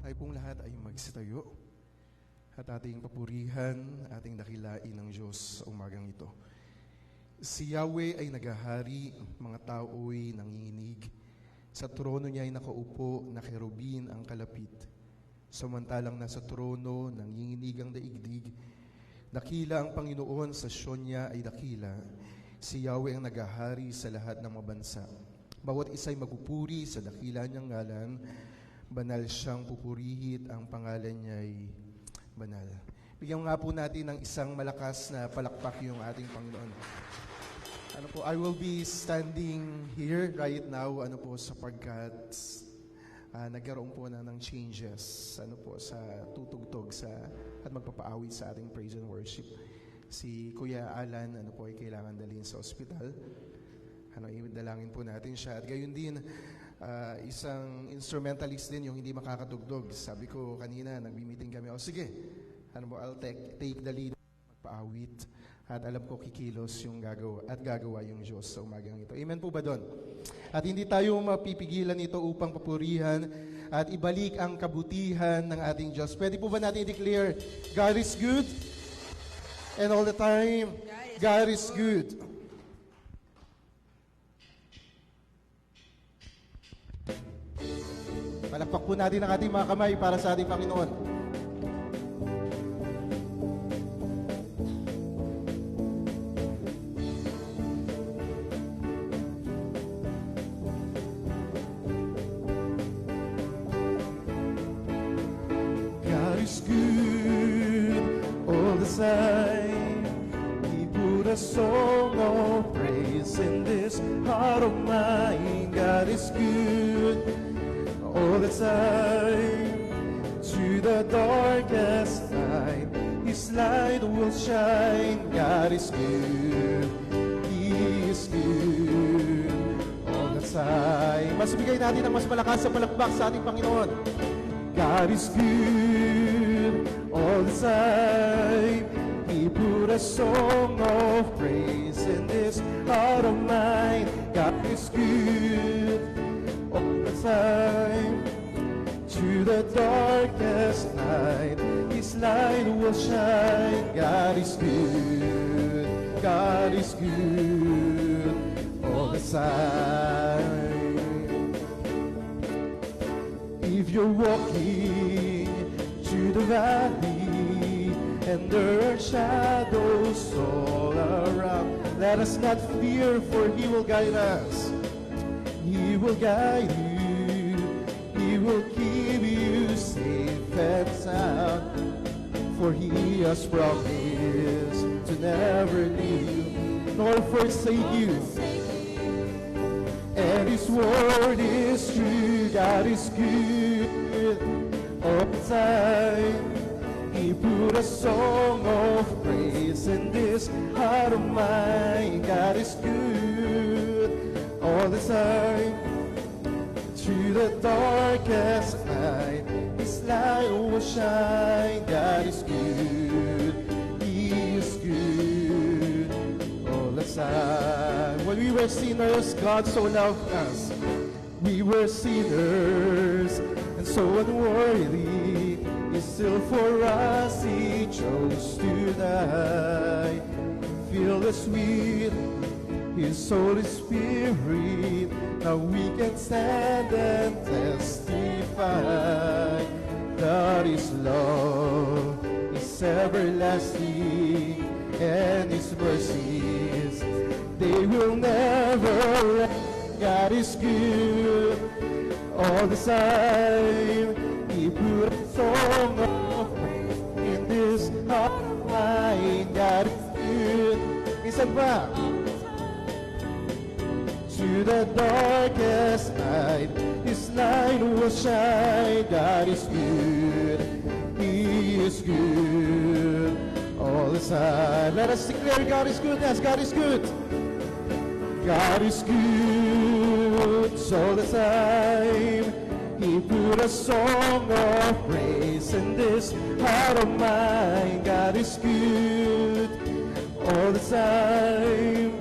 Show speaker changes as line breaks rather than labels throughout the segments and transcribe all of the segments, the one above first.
Tayo pong lahat ay magsitayo at ating papurihan, ating dakilain ng Diyos sa umagang ito. Si Yahweh ay naghahari, mga tao'y nanginginig. Sa trono niya ay nakaupo na kerubin ang kalapit. Samantalang nasa trono, nanginginig ang daigdig. Dakila ang Panginoon, sa syon niya ay dakila. Si Yahweh ang naghahari sa lahat ng mga bansa. Bawat isa'y magpupuri sa dakila niyang ngalan. Banal siyang pupurihit, ang pangalan niya ay banal. Bigyan nga po natin ng isang malakas na palakpak yung ating Panginoon. I will be standing here right now, sapagkat nagkaroon po ng changes, sa tutugtog at magpapaawit sa ating praise and worship. Si Kuya Alan, ay kailangan dalhin sa ospital. Dalangin po natin siya. At gayon din, isang instrumentalist din yung hindi makakatugtog. Sabi ko kanina, nagbi-meeting kami, sige, I'll take the lead, magpaawit. At alam ko kikilos yung gagawa yung Diyos sa umagang ito. Amen po ba doon? At hindi tayo mapipigilan ito upang papurihan at ibalik ang kabutihan ng ating Diyos. Pwede po ba natin i-declare, God is good? And all the time, God is good. Palakpak po natin ang ating mga kamay para sa ating Panginoon. God is good all the time. He put a song of praise in this heart of mine. God is good all the time. To the darkest night, His light will shine. God is good, He is good all the time. Mas bigay natin ang mas malakas sa palakpak sa ating Panginoon. God is good all the time. He put a song of praise in this heart of mine. God is good all the time. To the darkest night, His light will shine. God is good, God is good all the time. If you're walking through the valley and there are shadows all around, let us not fear, for He will guide us. He will guide you, He will keep you safe and sound, for He has promised to never leave you nor forsake you. And His word is true. God is good all the time. He put a song of praise in this heart of mine. God is good all the time. Through the darkest night, His light will shine. God is good, He is good all the time. When we were sinners, God so loved us. We were sinners and so unworthy. Yet still for us He chose to die. Feel the sweet His Holy Spirit. Now we can stand and testify that His love is everlasting, and His mercies, they will never end. God is good all the time. He put a song of praise in this heart of mine. God is good. Isa pa. To the darkest night, His light will shine. God is good, He is good all the time. Let us declare God is good. Yes, God is good. God is good all the time. He put a song of praise in this heart of mine. God is good all the time.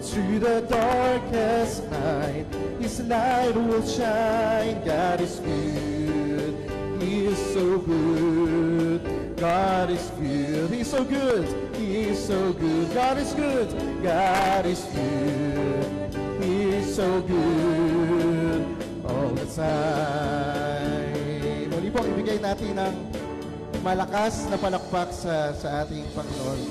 Through the darkest night, His light will shine. God is good, He so good. God is good. He's so good. He's so good. God is good. God is good. He's so good all the time. Muli po, ibigay natin ng malakas na palakpak sa ating Panginoon.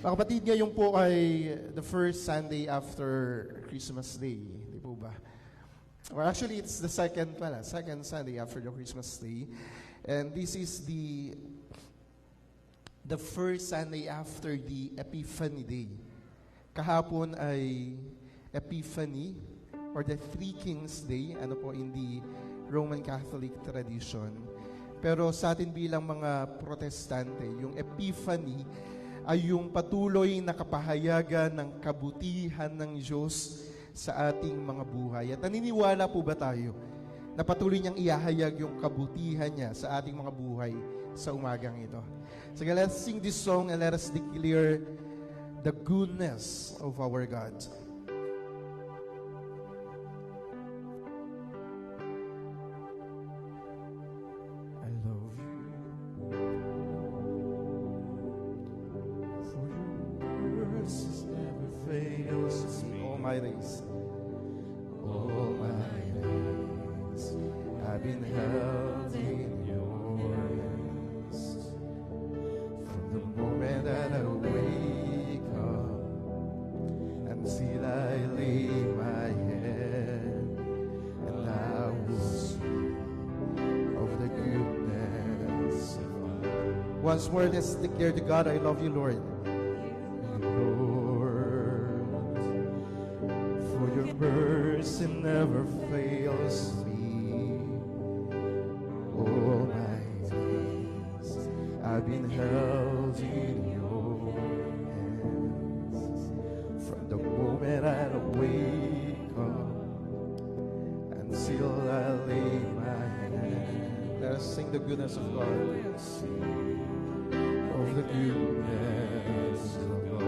Mga kapatid, ngayon po ay the first Sunday after Christmas Day. Di po ba? Well, actually, it's the second Sunday after the Christmas Day. And this is the first Sunday after the Epiphany Day. Kahapon ay Epiphany or the Three Kings Day, ano po, in the Roman Catholic tradition. Pero sa atin bilang mga protestante, yung Epiphany ay yung patuloy na kapahayagan ng kabutihan ng Diyos sa ating mga buhay. At naniniwala po ba tayo na patuloy niyang iahayag yung kabutihan niya sa ating mga buhay sa umagang ito? So let's sing this song and let us declare the goodness of our God. My days, all my days, I've been held in your hands. From the moment that I wake up until I lay my head, and I will sing of the goodness of God. Once more, let's declare to God, I love you, Lord. Mercy never fails me. All my days I've been held in your hands. From the moment I wake up until I lay my head. Let us sing the goodness of God. Of the goodness of God.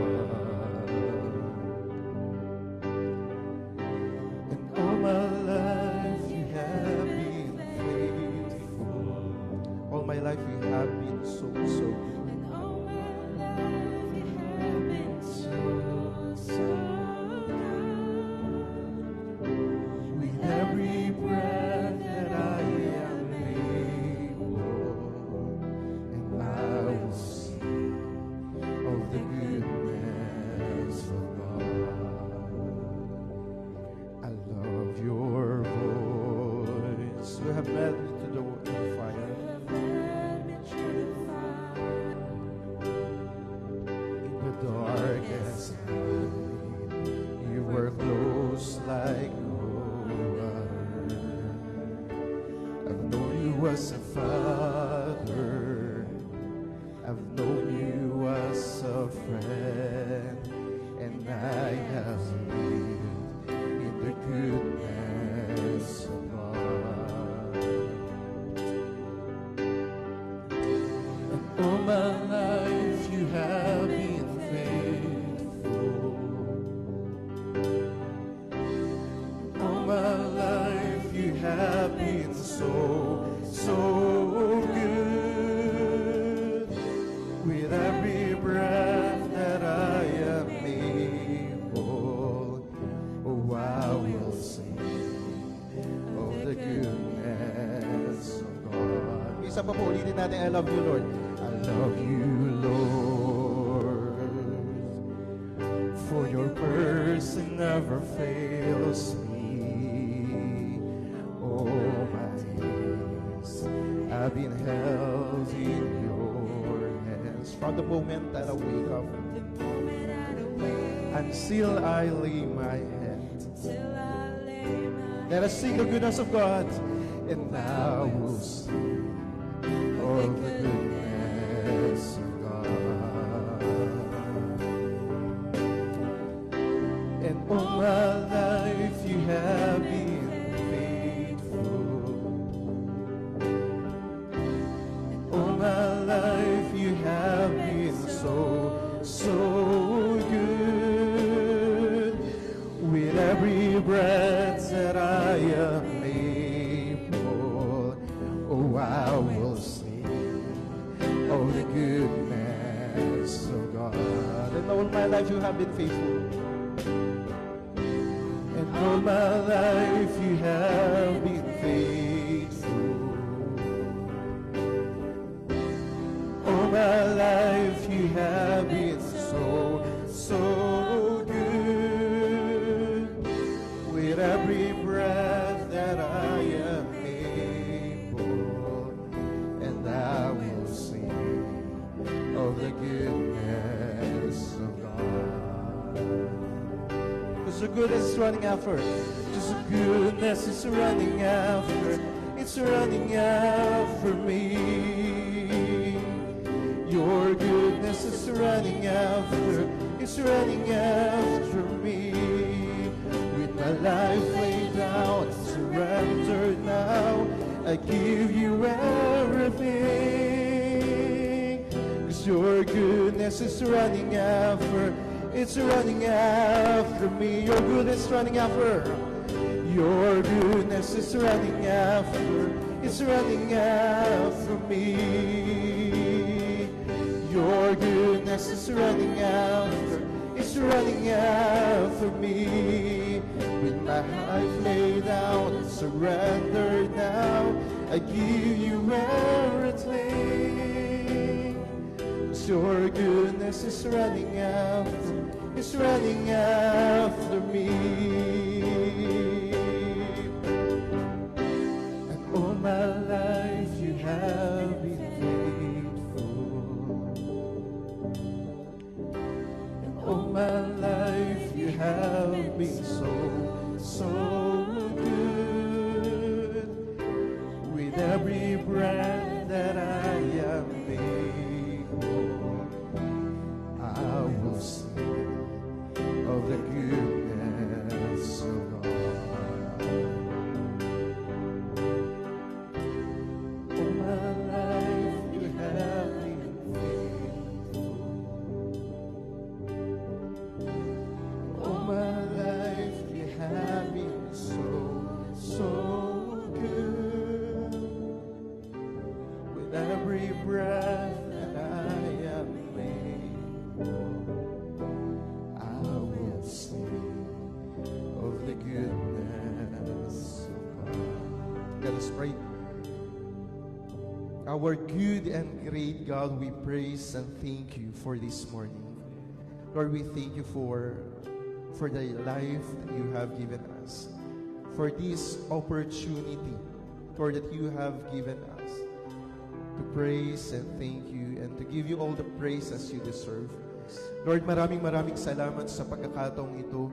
As a father, I've known you as a friend, and I have lived in the goodness of God. And all my life you have been faithful. All my life you have been so good. With every breath that I am able, oh, I will sing of the goodness of God. Isa pa po, ulitin natin, I love you, Lord. I love you, Lord, for your mercy never fails me. I've been held in your hands from the moment that I wake up until I lay my head. Let us sing the goodness of God, and I will sing of the goodness of God. And all my life you have been so good. With every breath that I am able, I will sing of the goodness of God. And all my life you have been faithful. And all my life you have been faithful. All my life you have been so, so good. With every breath that I am able, and I will sing of the goodness of God. Because the goodness is running after. Just the goodness is running after. It's running after me. Your goodness is running after. It's running after me. With my life laid down, surrendered now, I give you everything. 'Cause your goodness is running after. It's running after me. Your goodness is running after. Your goodness is running after. It's running after me. Your goodness is running after. It's running after me. With my life laid out and surrendered now, I give you everything. 'Cause your goodness is running after. It's running after me. And all my life you have been faithful. And all my life you have been so, so good. With every breath that I am able, I will sing of the goodness of God. All my life you have been faithful. All my life you have been so, so good. With every breath that I am able, I will sing of the goodness of God. Let us pray. Our good and great God, we praise and thank you for this morning. Lord, we thank you for the life that you have given us, for this opportunity, Lord, that you have given us to praise and thank you and to give you all the praise as you deserve. Lord, maraming salamat sa pagkakataong ito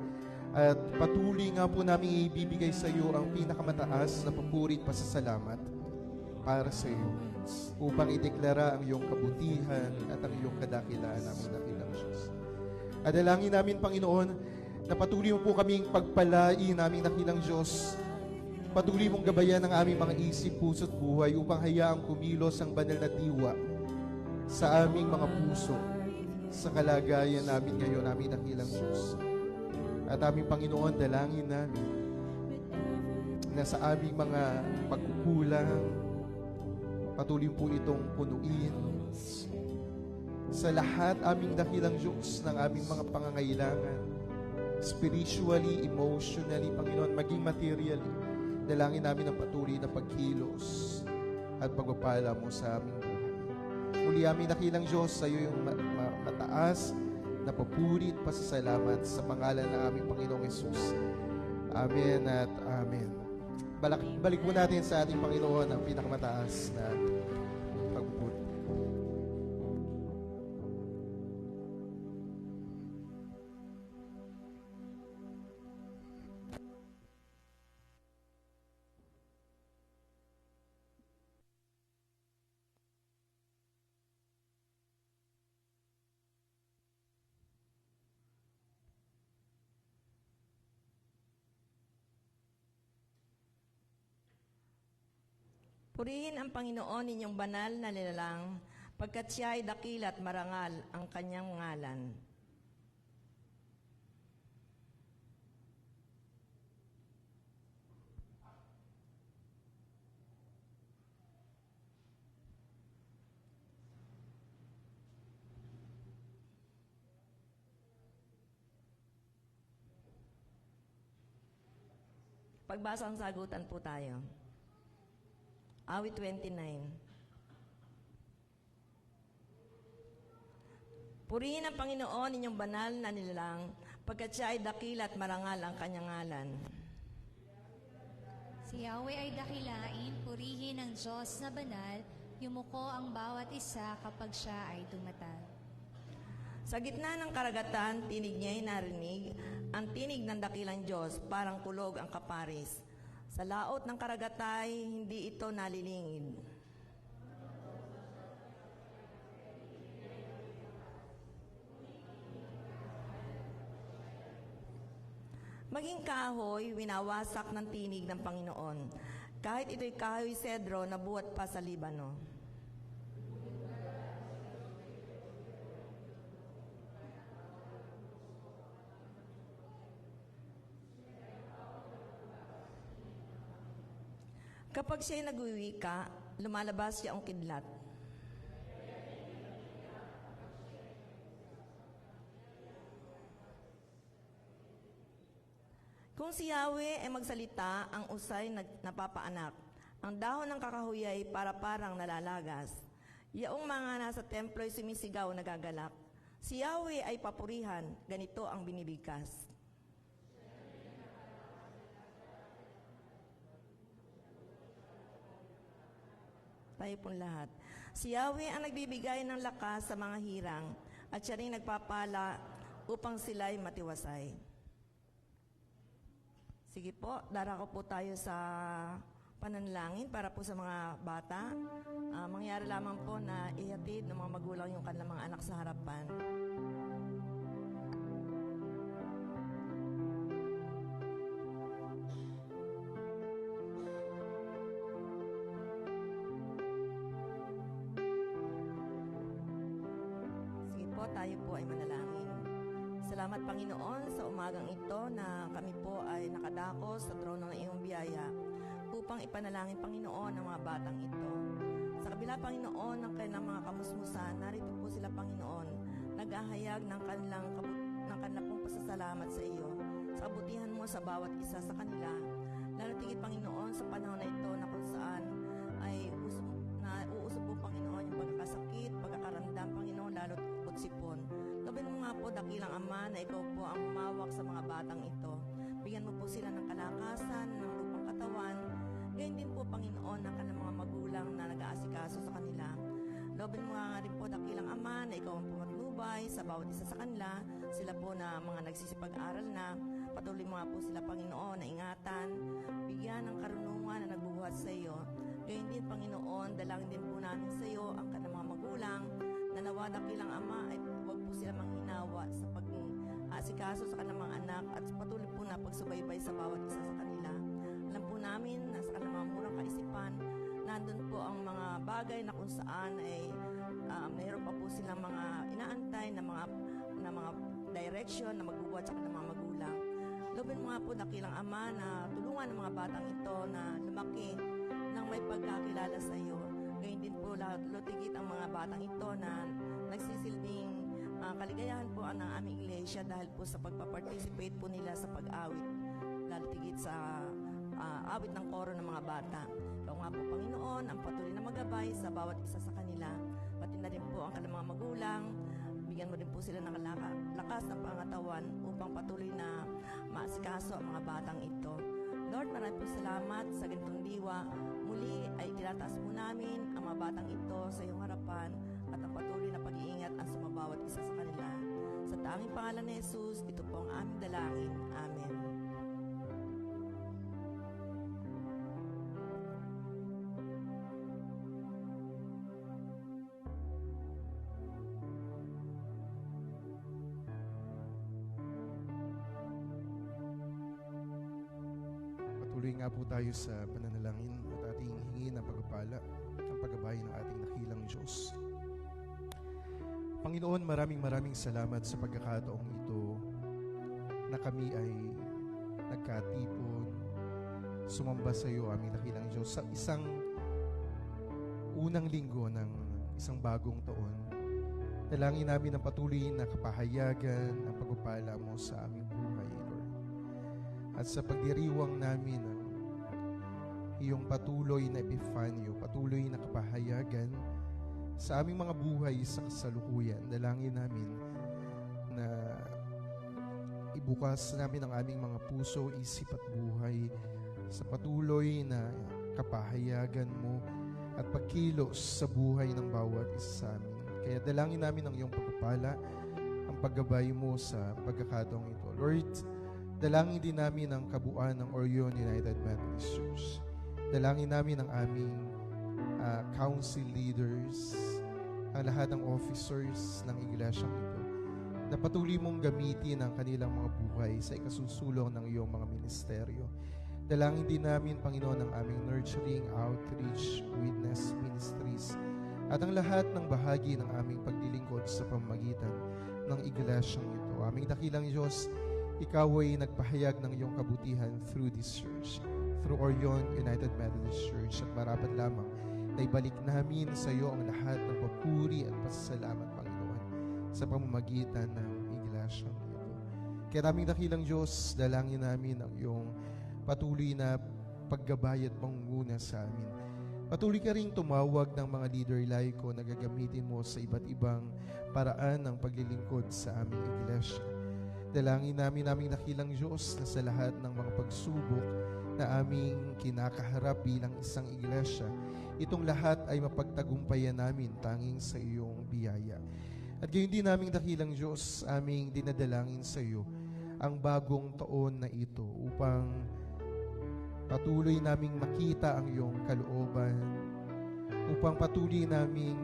at patuloy nga po namin ibibigay sa iyo ang pinakamataas na papuri at pasasalamat para sa iyo upang ideklara ang iyong kabutihan at ang iyong kadakilaan namin dakilang Diyos. At dalangin namin, Panginoon, na patuloy mo po kaming pagpalain namin dakilang Diyos. Patuloy mong gabayan ang aming mga isip, puso at buhay upang hayaang kumilos ang banal na diwa sa aming mga puso, sa kalagayan namin ngayon, namin dakilang Diyos. At aming Panginoon, dalangin namin na sa aming mga pagkukulang, patuloy po itong punuin. Sa lahat aming dakilang Diyos ng aming mga pangangailangan, spiritually, emotionally, Panginoon, maging materially, dalangin namin ang patuloy na pagkilos at pagpapala mo sa aming buhay. Muli aming dakilang Diyos, sa iyo yung mataas na papuri at pasasalamat sa pangalan ng aming Panginoong Yesus. Amen at amen. Balik po natin sa ating Panginoon ang pinakamataas na pagpupuri.
Purihin ang Panginoon ninyong banal na nilalang, pagkat siya ay dakila at marangal ang kanyang ngalan. Pagbasang sagutan po tayo. Awit 29. Purihin ang Panginoon inyong banal na nilalang, pagkat siya ay dakila at marangal ang kanyang ngalan.
Si Yahweh ay dakilain, purihin ang Diyos na banal, yumuko ang bawat isa kapag siya ay tumatag.
Sa gitna ng karagatan, tinig niya ay narinig, ang tinig ng dakilang Diyos, parang kulog ang kaparis. Sa laot ng karagatay, hindi ito nalilingid. Maging kahoy, winawasak ng tinig ng Panginoon. Kahit ito'y kahoy sedro na buhat pa sa Libano. Kapag siya'y nagwiwika, lumalabas siya ang kidlat. Kung si Yahweh ay magsalita, ang usay napapaanak. Ang dahon ng kakahuyay para parang nalalagas. Yaong mga nasa templo ay sumisigaw nagagalak. Si Yahweh ay papurihan, ganito ang binibigkas. Tayo pong lahat. Si Yahweh ang nagbibigay ng lakas sa mga hirang at siya rin nagpapala upang sila'y matiwasay. Sige po, darako po tayo sa pananalangin para po sa mga bata. Mangyari lamang po na ihatid ng mga magulang yung kanilang mga anak sa harapan. Sige po, tayo po ay manalangin. Salamat Panginoon sa umagang ito na kami po ay nakadako sa trono ng iyong biyaya upang ipanalangin Panginoon ang mga batang ito. Sa kabila Panginoon ng kanilang mga kamusmusan, narito po sila Panginoon, naghahayag ng kanilang pong pasasalamat sa iyo. Sa kabutihan mo sa bawat isa sa kanila, lalo tigit Panginoon sa panahon na ito na kung saan ay uusap po Panginoon yung pagkakasakit, pagkakarandam Panginoon, lalo tigit sipon. Gawin mo nga po, dakilang Ama, na ikaw po ang humawak sa mga batang ito. Bigyan mo po sila ng kalakasan, ng lupang katawan. Gayon din po, Panginoon, ng kanilang mga magulang na nag-aasikaso sa kanila. Gawin mo nga rin po, dakilang Ama, na ikaw ang pumatnubay sa bawat isa sa kanila. Sila po na mga nagsisipag-aral na. Patuloy mo nga po sila, Panginoon, na ingatan. Bigyan ng karunungan na nagbubuhat sa iyo. Gayon din, Panginoon, dalangin din po namin sa iyo ang kanilang mga magulang na nawa dakilang Ama ay huwag po sila manghinawa sa pag-asikaso sa kanilang mga anak at patuloy po na pagsubaybay sa bawat isa sa kanila. Alam po namin na sa kanilang mga murang kaisipan, nandun po ang mga bagay na kung saan ay mayroon pa po silang mga inaantay na mga direction na magbubuhat sa kanilang mga magulang. Lobin mo nga po dakilang Ama na tulungan ang mga batang ito na lumaki nang may pagkakilala sa iyo. Ngayon din po lutigit ang mga batang ito na nagsisilbing kaligayahan po ng aming iglesia dahil po sa pagpaparticipate po nila sa pag-awit. Lutigit sa awit ng koro ng mga bata. Ikaw nga po, Panginoon, ang patuloy na magabay sa bawat isa sa kanila. Pati na rin po ang kanilang mga magulang. Bigyan mo rin po sila ng lakas ng pangatawan upang patuloy na maasikaso ang mga batang ito. Lord, maraming po salamat sa ganitong diwa. Muli ay tinataas po namin ang mga batang ito sa iyong harapan at ang patuloy na pag-iingat ang sumabawat isa sa kanila. Sa tanging pangalan ni Jesus, ito po ang aming dalangin. Amen.
Patuloy nga po tayo sa pananalangin at ating hingin ang pagpapala, ang paggabay ng ating dakilang Diyos. Panginoon, maraming salamat sa pagkakataong ito na kami ay nagkatipon, sumamba sa iyo, aming dakilang Diyos, sa isang unang linggo ng isang bagong taon. Dalangin namin ang patuloy na kapahayagan, ang pagpapala mo sa aming buhay, Lord. At sa pagdiriwang namin ng iyong patuloy na epifanyo, patuloy na kapahayagan sa aming mga buhay sa kasalukuyan. Dalangin namin na ibukas namin ang aming mga puso, isip at buhay sa patuloy na kapahayagan mo at pagkilos sa buhay ng bawat isa sa amin. Kaya dalangin namin ang iyong pagpapala, ang paggabay mo sa pagkakataong ito. Lord, dalangin din namin ang kabuuan ng Orion United Methodist Church. Dalangin namin ang aming council leaders, ang lahat ng officers ng iglesyang ito, na patuloy mong gamitin ang kanilang mga buhay sa ikasusulong ng iyong mga ministeryo. Dalangin din namin, Panginoon, ang aming nurturing, outreach, witness ministries, at ang lahat ng bahagi ng aming paglilingkod sa pamamagitan ng iglesyang ito. Aming dakilang Diyos, Ikaw ay nagpahayag ng iyong kabutihan through this church, through Orion United Methodist Church, at marapat lamang na ibalik namin sa iyo ang lahat ng papuri at pasasalamat, Panginoon, sa pamamagitan ng iglesyang ito. Kaya aming dakilang Diyos, dalangin namin ang iyong patuloy na paggabay at pangunguna sa amin. Patuloy ka ring tumawag ng mga leader laiko na gagamitin mo sa iba't ibang paraan ng paglilingkod sa aming iglesia. Dalangin namin aming dakilang Diyos na sa lahat ng mga pagsubok na aming kinakaharap bilang isang iglesia, itong lahat ay mapagtagumpayan namin tanging sa iyong biyaya. At gayon din naming dakilang Diyos, aming dinadalangin sa iyo ang bagong taon na ito upang patuloy naming makita ang iyong kalooban, upang patuloy naming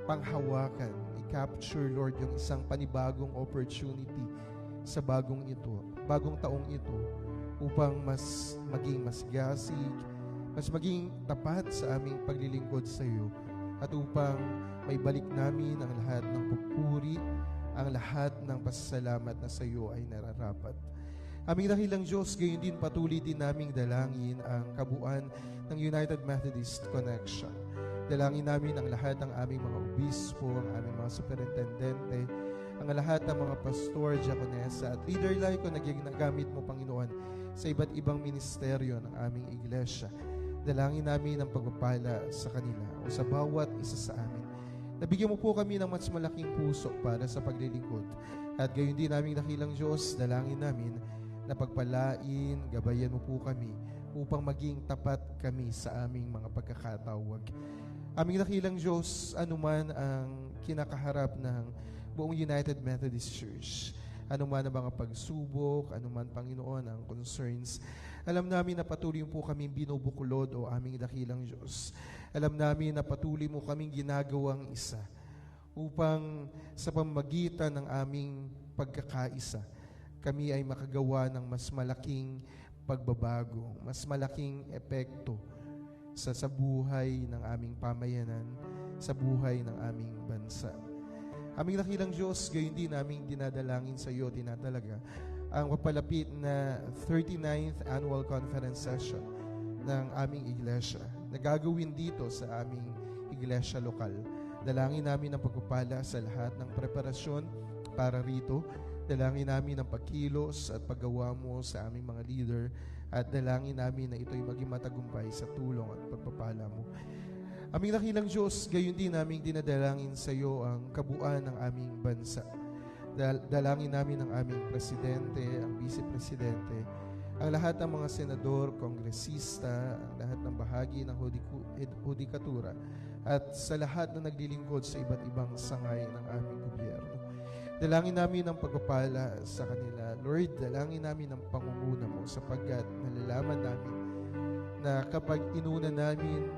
panghawakan, i-capture, Lord, yung isang panibagong opportunity sa bagong taong ito, upang mas maging masgasig, mas maging tapat sa aming paglilingkod sa iyo, at upang may balik namin ang lahat ng pagpuri, ang lahat ng pasasalamat na sa iyo ay nararapat. Aming dakilang Diyos, gayon din patuloy din naming dalangin ang kabuuan ng United Methodist Connection. Dalangin namin ang lahat ng aming mga obispo, ang aming mga superintendente, ang lahat ng mga pastor, diakonesa, at leader laiko na ginagamit mo, Panginoon, sa iba't ibang ministeryo ng aming iglesia. Dalangin namin ang pagpapala sa kanila o sa bawat isa sa amin. Nabigyan mo po kami ng mas malaking puso para sa paglilingkod. At gayon din naming dakilang Diyos, dalangin namin na pagpalain, gabayan mo po kami upang maging tapat kami sa aming mga pagkakatawag. Aming dakilang Diyos, anuman ang kinakaharap ng buong United Methodist Church, anuman ang mga pagsubok, anuman, Panginoon, ang concerns, alam namin na patuloy po kaming binubuklod o aming dakilang Diyos. Alam namin na patuloy mo kaming ginagawang isa upang sa pamamagitan ng aming pagkakaisa, kami ay makagawa ng mas malaking pagbabago, mas malaking epekto sa buhay ng aming pamayanan, sa buhay ng aming bansa. Aming dakilang Diyos, gayon din naming dinadalangin sa iyo, tinatalaga, ang papalapit na 39th Annual Conference Session ng aming iglesia na gagawin dito sa aming iglesia lokal. Dalangin namin ang pagpapala sa lahat ng preparasyon para rito. Dalangin namin ang pagkilos at paggawa mo sa aming mga leader, at dalangin namin na ito'y maging matagumpay sa tulong at pagpapala mo. Aming dakilang Diyos, gayon din naming dinadalangin sa iyo ang kabuuan ng aming bansa. Dalangin namin ang aming presidente, ang vice-presidente, ang lahat ng mga senador, kongresista, ang lahat ng bahagi ng hudikatura, at sa lahat na naglilingkod sa iba't ibang sangay ng aming gobyerno. Dalangin namin ang pagpapala sa kanila. Lord, dalangin namin ang pangunguna mo sapagkat nalalaman namin na kapag inuna namin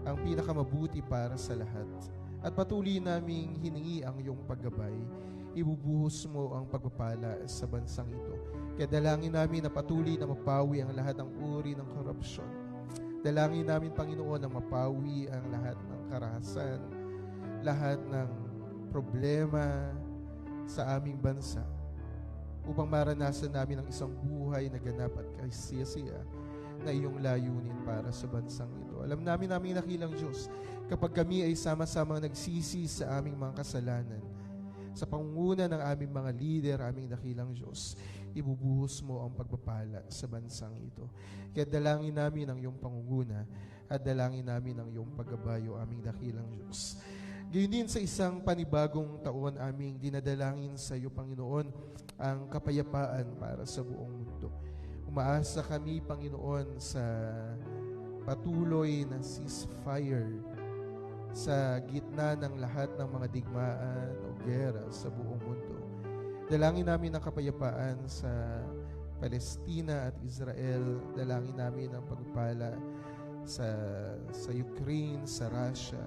ang pinakamabuti para sa lahat at patuloy naming hiningi ang iyong paggabay, ibubuhos mo ang pagpapala sa bansang ito. Kaya dalangin namin na patuloy na mapawi ang lahat ng uri ng korupsyon. Dalangin namin, Panginoon, na mapawi ang lahat ng karahasan, lahat ng problema sa aming bansa, upang maranasan namin ang isang buhay na ganap at kasiyasiya na iyong layunin para sa bansang ito. Alam namin dakilang Diyos, kapag kami ay sama-sama nagsisi sa aming mga kasalanan, sa pangunguna ng aming mga leader, aming dakilang Diyos, ibubuhos mo ang pagpapala sa bansang ito. Kaya dalangin namin ang iyong pangunguna at dalangin namin ang iyong paggabayo, aming dakilang Diyos. Gayon din sa isang panibagong taon, aming dinadalangin sa iyo, Panginoon, ang kapayapaan para sa buong mundo. Umaasa kami, Panginoon, sa patuloy na ceasefire sa gitna ng lahat ng mga digmaan o gera sa buong mundo. Dalangin namin ang kapayapaan sa Palestina at Israel. Dalangin namin ang pagpala sa Ukraine, sa Russia,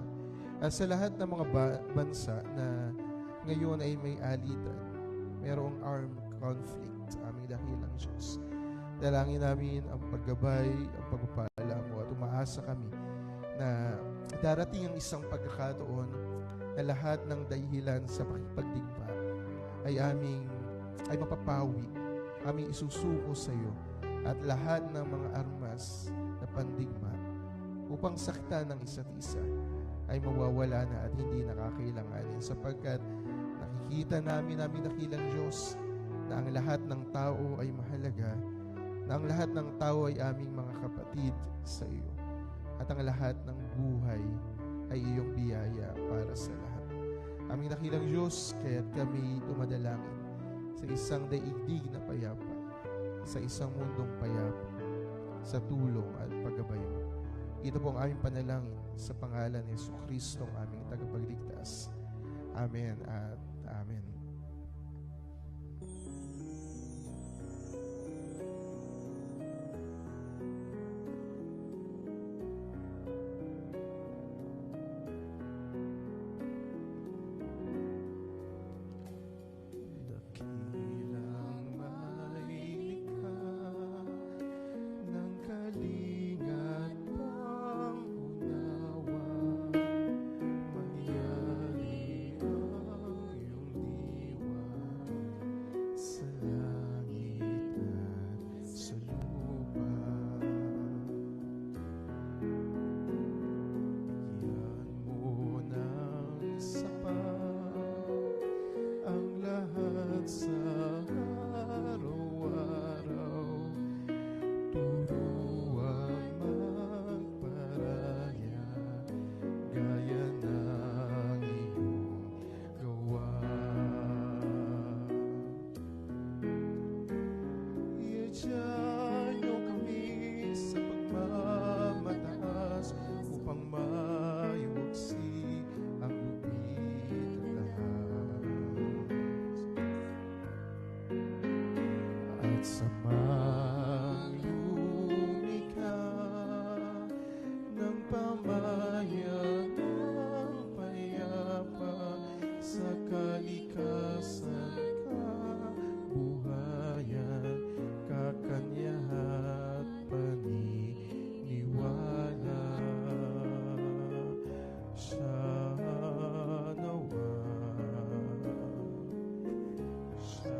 at sa lahat ng mga bansa na ngayon ay may alitan, mayroong armed conflict, aming dakilang Diyos. Dalangin namin ang paggabay, ang pagpapala mo, at umaasa kami na darating ang isang pagkakataon na lahat ng dahilan sa pakipagdigma ay mapapawi, aming isusuko sa iyo, at lahat ng mga armas na pandigma upang saktan ng isa't isa ay mawawala na at hindi nakakailanganin, sapagkat nakikita namin dakilang Diyos na ang lahat ng tao ay mahalaga, na ang lahat ng tao ay aming mga kapatid sa iyo, at ang lahat ng buhay ay iyong biyaya para sa lahat. Aming dakilang Diyos, kaya't kami tumadalangin sa isang daigdig na payapa, sa isang mundong payapa, sa tulong at paggabay mo. Ito po ang aming panalangin sa pangalan ni Jesucristo, ang aming tagapagligtas. Amen at amen. Dakilang malikha ng kalingat pangunawa, mangyari ang iyong diwa sa langit at sa lupa. Yan mo ng sapat ang lahat sa araw-araw, turuan magparaya gaya ng iyong gawa. Iadyan niyo kami sa pagmamataas upang maiwaksi ang lupit at lahat, at sa lumika ng pamayan ng payapa sa kalikasan, kabuhayan, kakanyahan at paniniwala. Siya nawa, siya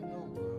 nawa.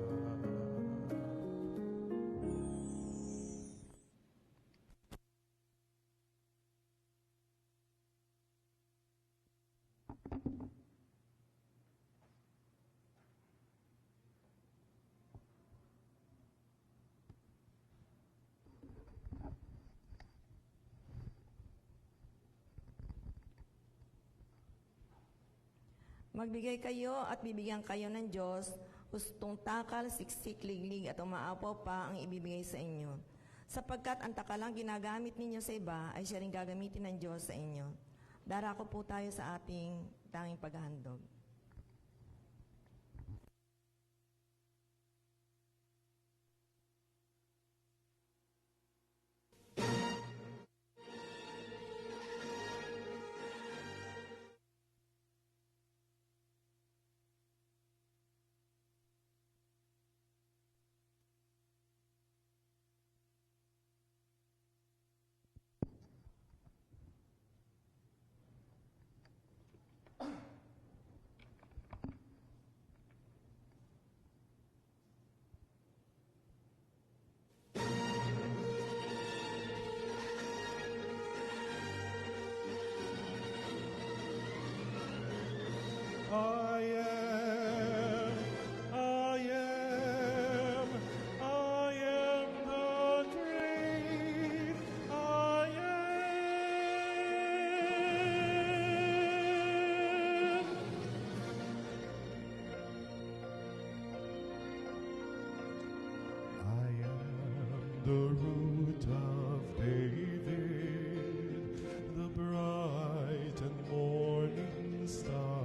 Magbigay kayo at bibigyan kayo ng Diyos, hustong takal, siksik, liglig at umaapaw pa ang ibibigay sa inyo. Sapagkat ang takalang ginagamit ninyo sa iba ay siya rin gagamitin ng Diyos sa inyo. Darako po tayo sa ating tanging paghahandog.
the root of David, the bright and morning star.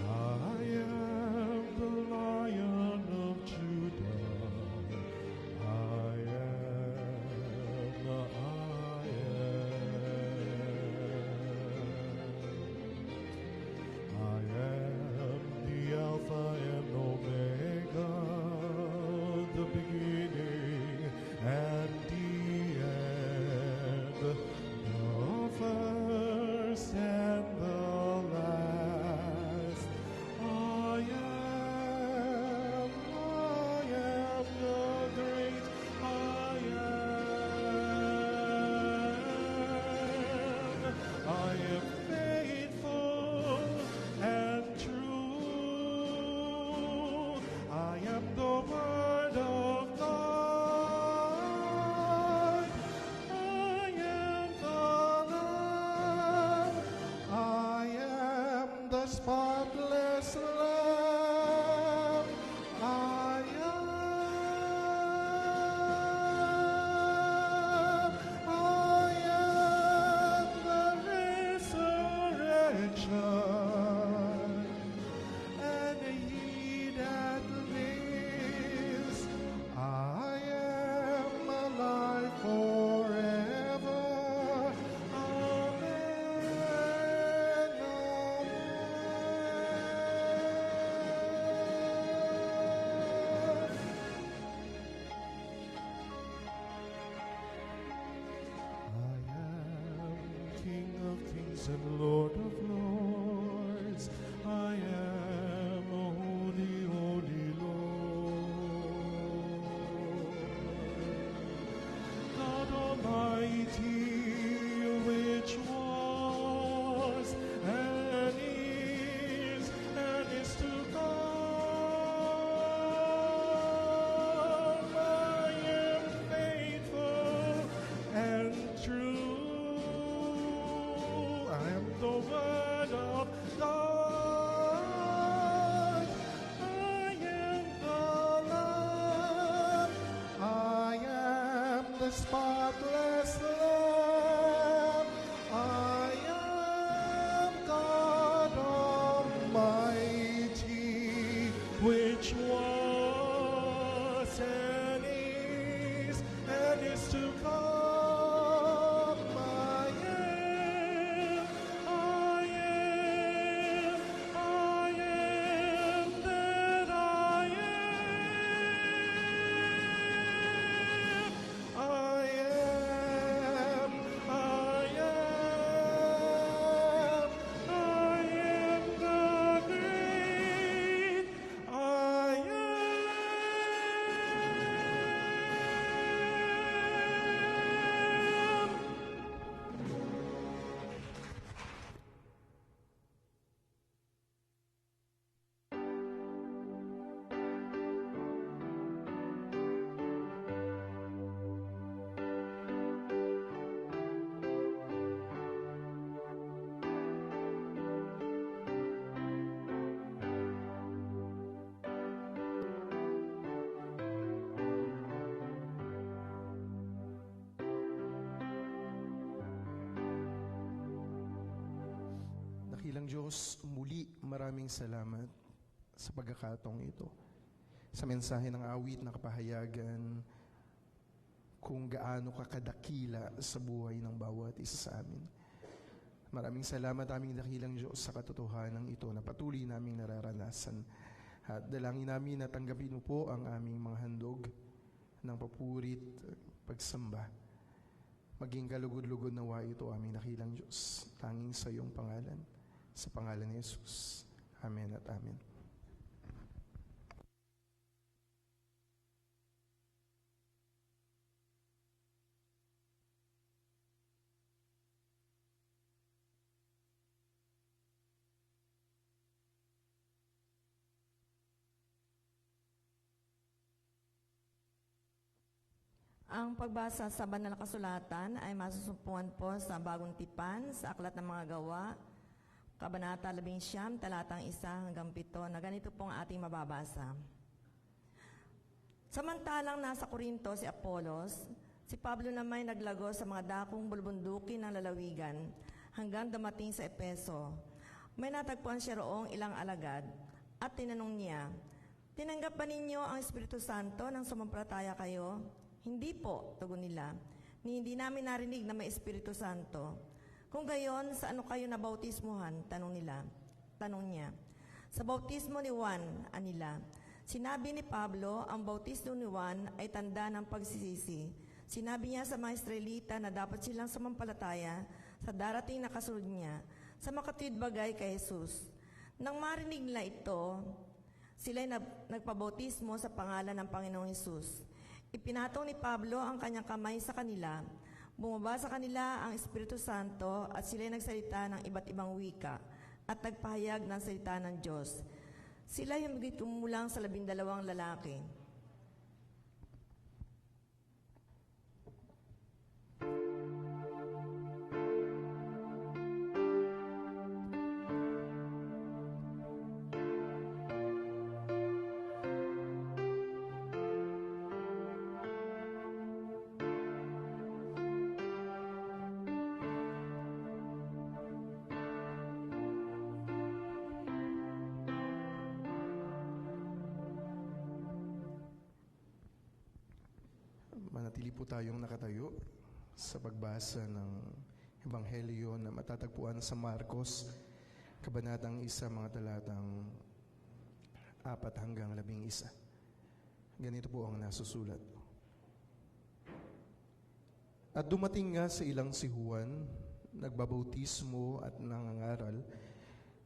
I am the Lion of Judah. I am. I am the Alpha and Omega, the beginning and the end, the first and the last. I am the great I am. I am faithful and true. I am the Word of God. I am the Lamb. I am the spotless Lamb. I am the resurrection, and he that lives. I am alive forever. Amen. I am King of kings and Lord of lords. I am a holy, holy Lord. God Almighty, which was and is to come. I am faithful and true. I am the Word of God. I am the Lamb. I am the spotless Lamb. I am God Almighty, which was and is to come. I am that I am. I am the great I am.
Dakilang Diyos, muli maraming salamat sa pagkakataong ito. Sa mensahe ng awit na kapahayagan kung gaano ka kadakila sa buhay ng bawat isa sa amin. Maraming salamat aming dakilang Diyos sa katotohanan ito na patuloy naming nararanasan. At dalangin namin na tanggapin mo po ang aming mga handog ng papurit, pagsamba. Maging kalugod-lugod nawa ito aming dakilang Diyos. Tanging sa iyong pangalan. Sa pangalan ni Jesus. Amen at amen.
Ang pagbasa sa banal na kasulatan ay masusumpungan po sa Bagong Tipan, sa Aklat ng Mga Gawa, Kabanata 11, talatang 1 hanggang 7, na ganito pong ating mababasa. Samantalang nasa Korinto si Apolos, si Pablo naman ay naglago sa mga dakong bulbundukin ng lalawigan hanggang dumating sa Epeso. May natagpuan siya roong ilang alagad at tinanong niya, "Tinanggap ba ninyo ang Espiritu Santo nang sumampalataya kayo?" "Hindi po," tugon nila. Hindi namin narinig na may Espiritu Santo." "Kung gayon, sa ano kayo nabautismuhan?" Tanong niya. "Sa bautismo ni Juan," anila. Sinabi ni Pablo, ang bautismo ni Juan ay tanda ng pagsisisi. Sinabi niya sa mga Israelita na dapat silang sumampalataya sa darating na kasunod niya, sa makatwid bagay kay Jesus. Nang marinig nila ito, sila'y nagpabautismo sa pangalan ng Panginoong Jesus. Ipinatong ni Pablo ang kanyang kamay sa kanila. Bumaba sa kanila ang Espiritu Santo at sila'y nagsalita ng iba't ibang wika at nagpahayag ng salita ng Diyos. Sila yung tumulang sa 12 lalaki.
Manatili po tayong nakatayo sa pagbasa ng Ebanghelyo na matatagpuan sa Marcos, Kabanatang 1, mga talatang 4 hanggang 11. Ganito po ang nasusulat. At dumating nga sa ilang si Juan, nagbabautismo at nangangaral.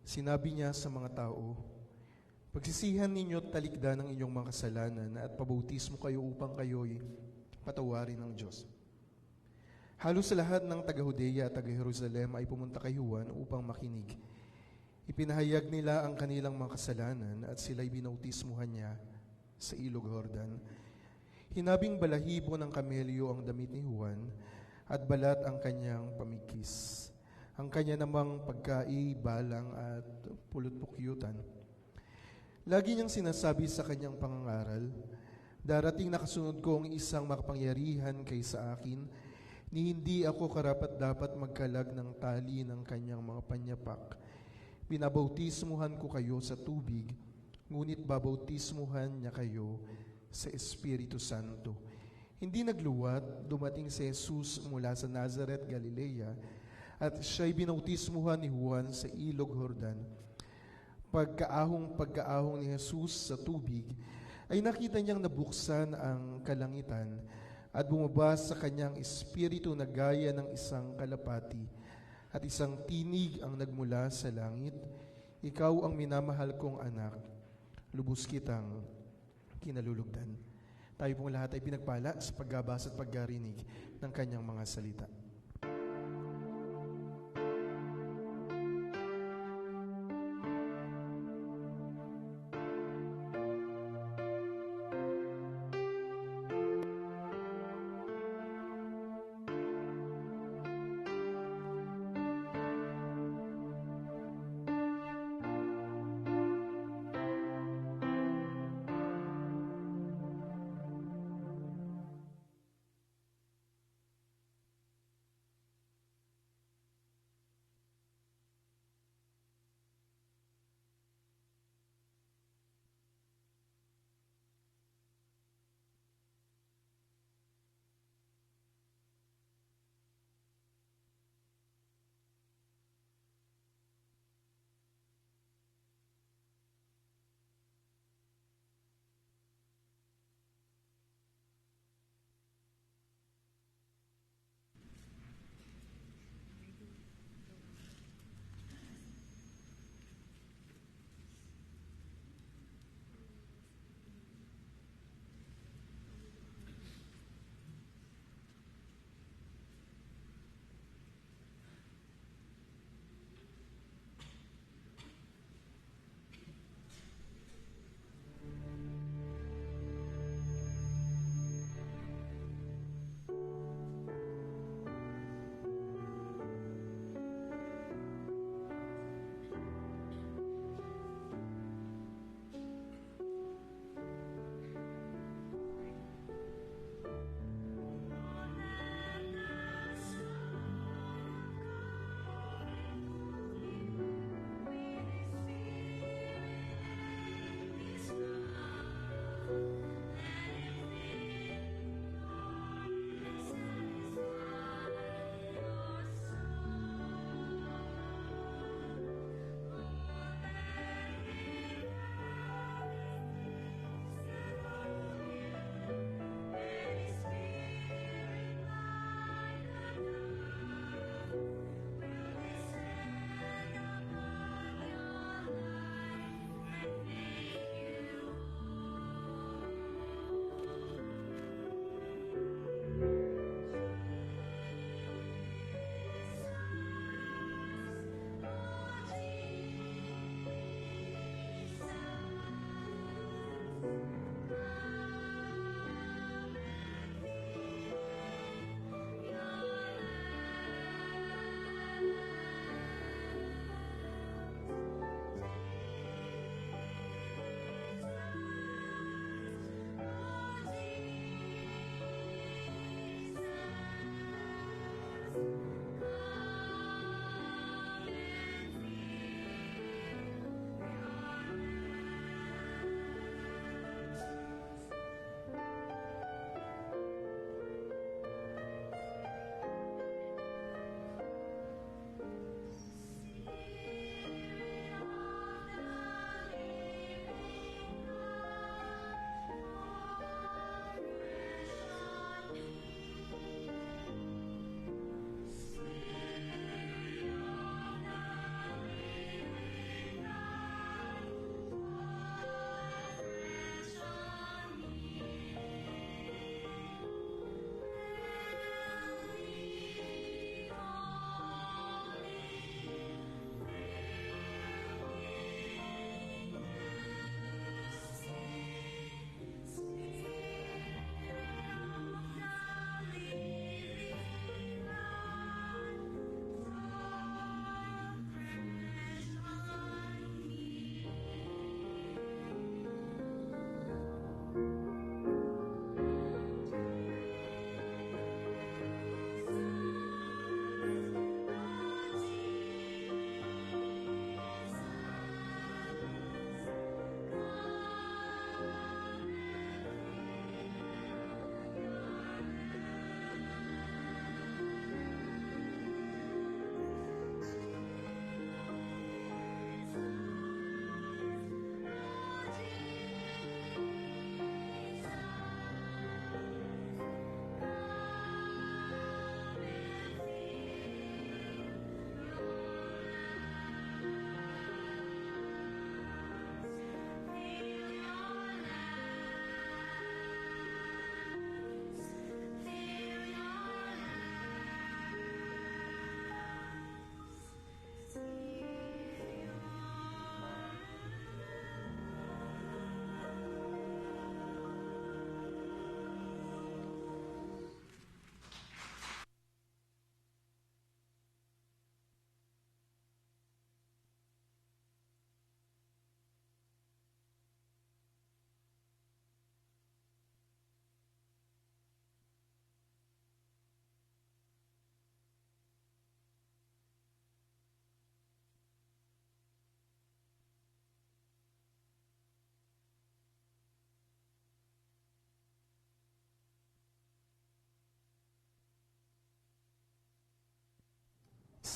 Sinabi niya sa mga tao, "Pagsisihan ninyo at talikdan ang inyong mga kasalanan at pabautismo kayo upang kayo'y patawarin ng Diyos." Halos sa lahat ng taga-Judea at taga-Jerusalem ay pumunta kay Juan upang makinig. Ipinahayag nila ang kanilang mga kasalanan at sila'y binautismuhan niya sa ilog Jordan. Hinabing balahibo ng kamelyo ang damit ni Juan at balat ang kanyang pamikis. Ang kanya namang pagkaibalang at pulot-pukyutan. Lagi niyang sinasabi sa kanyang pangangaral, "Darating na kasunod ko ang isang makapangyarihan kaysa akin, ni hindi ako karapat-dapat magkalag ng tali ng kanyang mga panyapak. Binabautismuhan ko kayo sa tubig, ngunit babautismuhan niya kayo sa Espiritu Santo." Hindi nagluwat, dumating si Jesus mula sa Nazareth, Galilea, at siya'y binautismuhan ni Juan sa ilog Jordan. Pagkaahong ni Jesus sa tubig, ay nakita niyang nabuksan ang kalangitan at bumaba sa kanyang espiritu na gaya ng isang kalapati at isang tinig ang nagmula sa langit, "Ikaw ang minamahal kong anak, lubos kitang kinalulugdan." Tayo pong lahat ay pinagpala sa pagbabasa at paggarinig ng kanyang mga salita.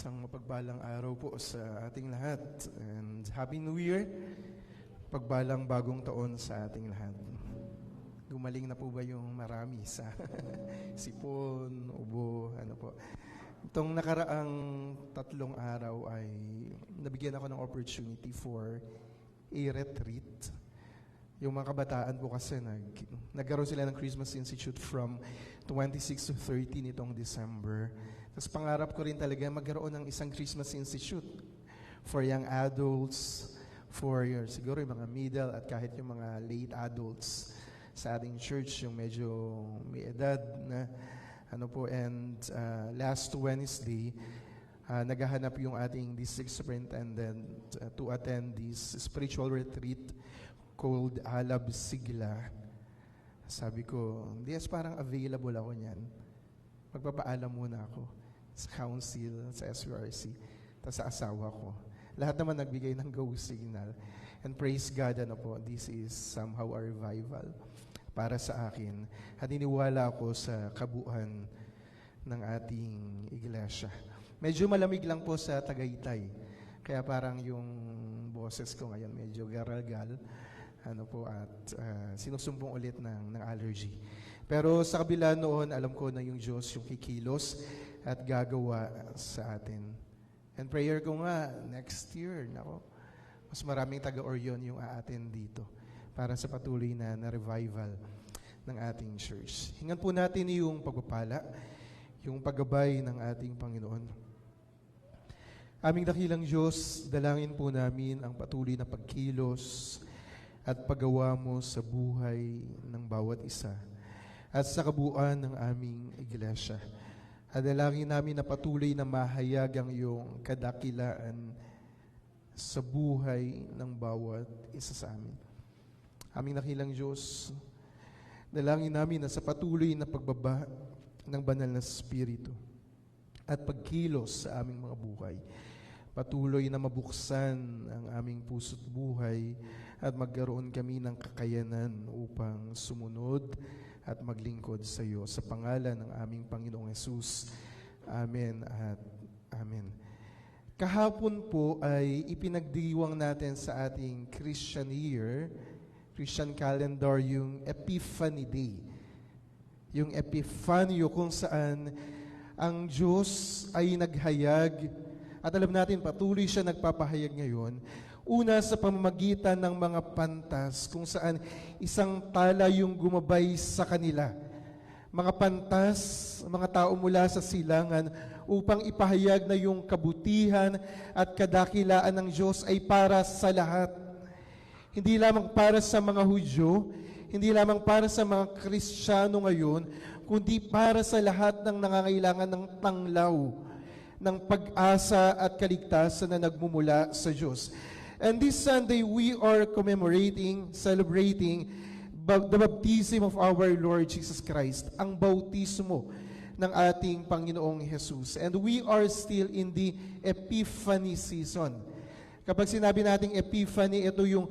Isang mapagbalang araw po sa ating lahat. And Happy New Year. Pagbalang bagong taon sa ating lahat. Gumaling na po ba yung marami sa sipon, ubo, ano po. Itong nakaraang 3 araw ay nabigyan ako ng opportunity for a retreat. Yung mga kabataan po kasi nagkaroon sila ng Christmas Institute from 26 to 30 nitong December. Tapos pangarap ko rin talaga magkaroon ng isang Christmas Institute for young adults, for siguro yung mga middle at kahit yung mga late adults sa ating church, yung medyo may edad na ano po. And last Wednesday, naghahanap yung ating district superintendent to attend this spiritual retreat called Alab Sigla. Sabi ko, yes, parang available ako niyan. Magpapaalam muna ako sa council, sa SURC, tapos sa asawa ko. Lahat naman nagbigay ng go signal. And praise God, this is somehow a revival para sa akin. At iniwala ako sa kabuuan ng ating iglesia. Medyo malamig lang po sa Tagaytay. Kaya parang yung boses ko ngayon medyo garalgal. At sinusumbong ulit ng allergy. Pero sa kabila noon, alam ko na yung Diyos yung kikilos at gagawa sa atin. And prayer ko nga, next year, mas maraming taga-Orion yung aatin dito para sa patuloy na revival ng ating church. Hingan po natin yung pagpapala, yung paggabay ng ating Panginoon. Aming dakilang Diyos, dalangin po namin ang patuloy na pagkilos at paggawa mo sa buhay ng bawat isa at sa kabuuan ng aming iglesia. At dalangin namin na patuloy na mahayag ang iyong kadakilaan sa buhay ng bawat isa sa amin. Aming dakilang Diyos, dalangin namin na sa patuloy na pagbaba ng banal na Espiritu at pagkilos sa aming mga buhay, patuloy na mabuksan ang aming puso't buhay at magkaroon kami ng kakayanan upang sumunod at maglingkod sa iyo. Sa pangalan ng aming Panginoong Hesus. Amen at Amen. Kahapon po ay ipinagdiwang natin sa ating Christian year, Christian calendar, yung Epiphany Day. Yung Epiphanyo kung saan ang Diyos ay naghayag at alam natin patuloy siya nagpapahayag ngayon. Una sa pamamagitan ng mga pantas kung saan isang tala yung gumabay sa kanila. Mga pantas, mga tao mula sa silangan upang ipahayag na yung kabutihan at kadakilaan ng Diyos ay para sa lahat. Hindi lamang para sa mga Hudyo, hindi lamang para sa mga Kristiyano ngayon, kundi para sa lahat ng nangangailangan ng tanglaw, ng pag-asa at kaligtasan na nagmumula sa Diyos. And this Sunday, we are celebrating the baptism of our Lord Jesus Christ, ang bautismo ng ating Panginoong Jesus. And we are still in the Epiphany season. Kapag sinabi nating Epiphany, ito yung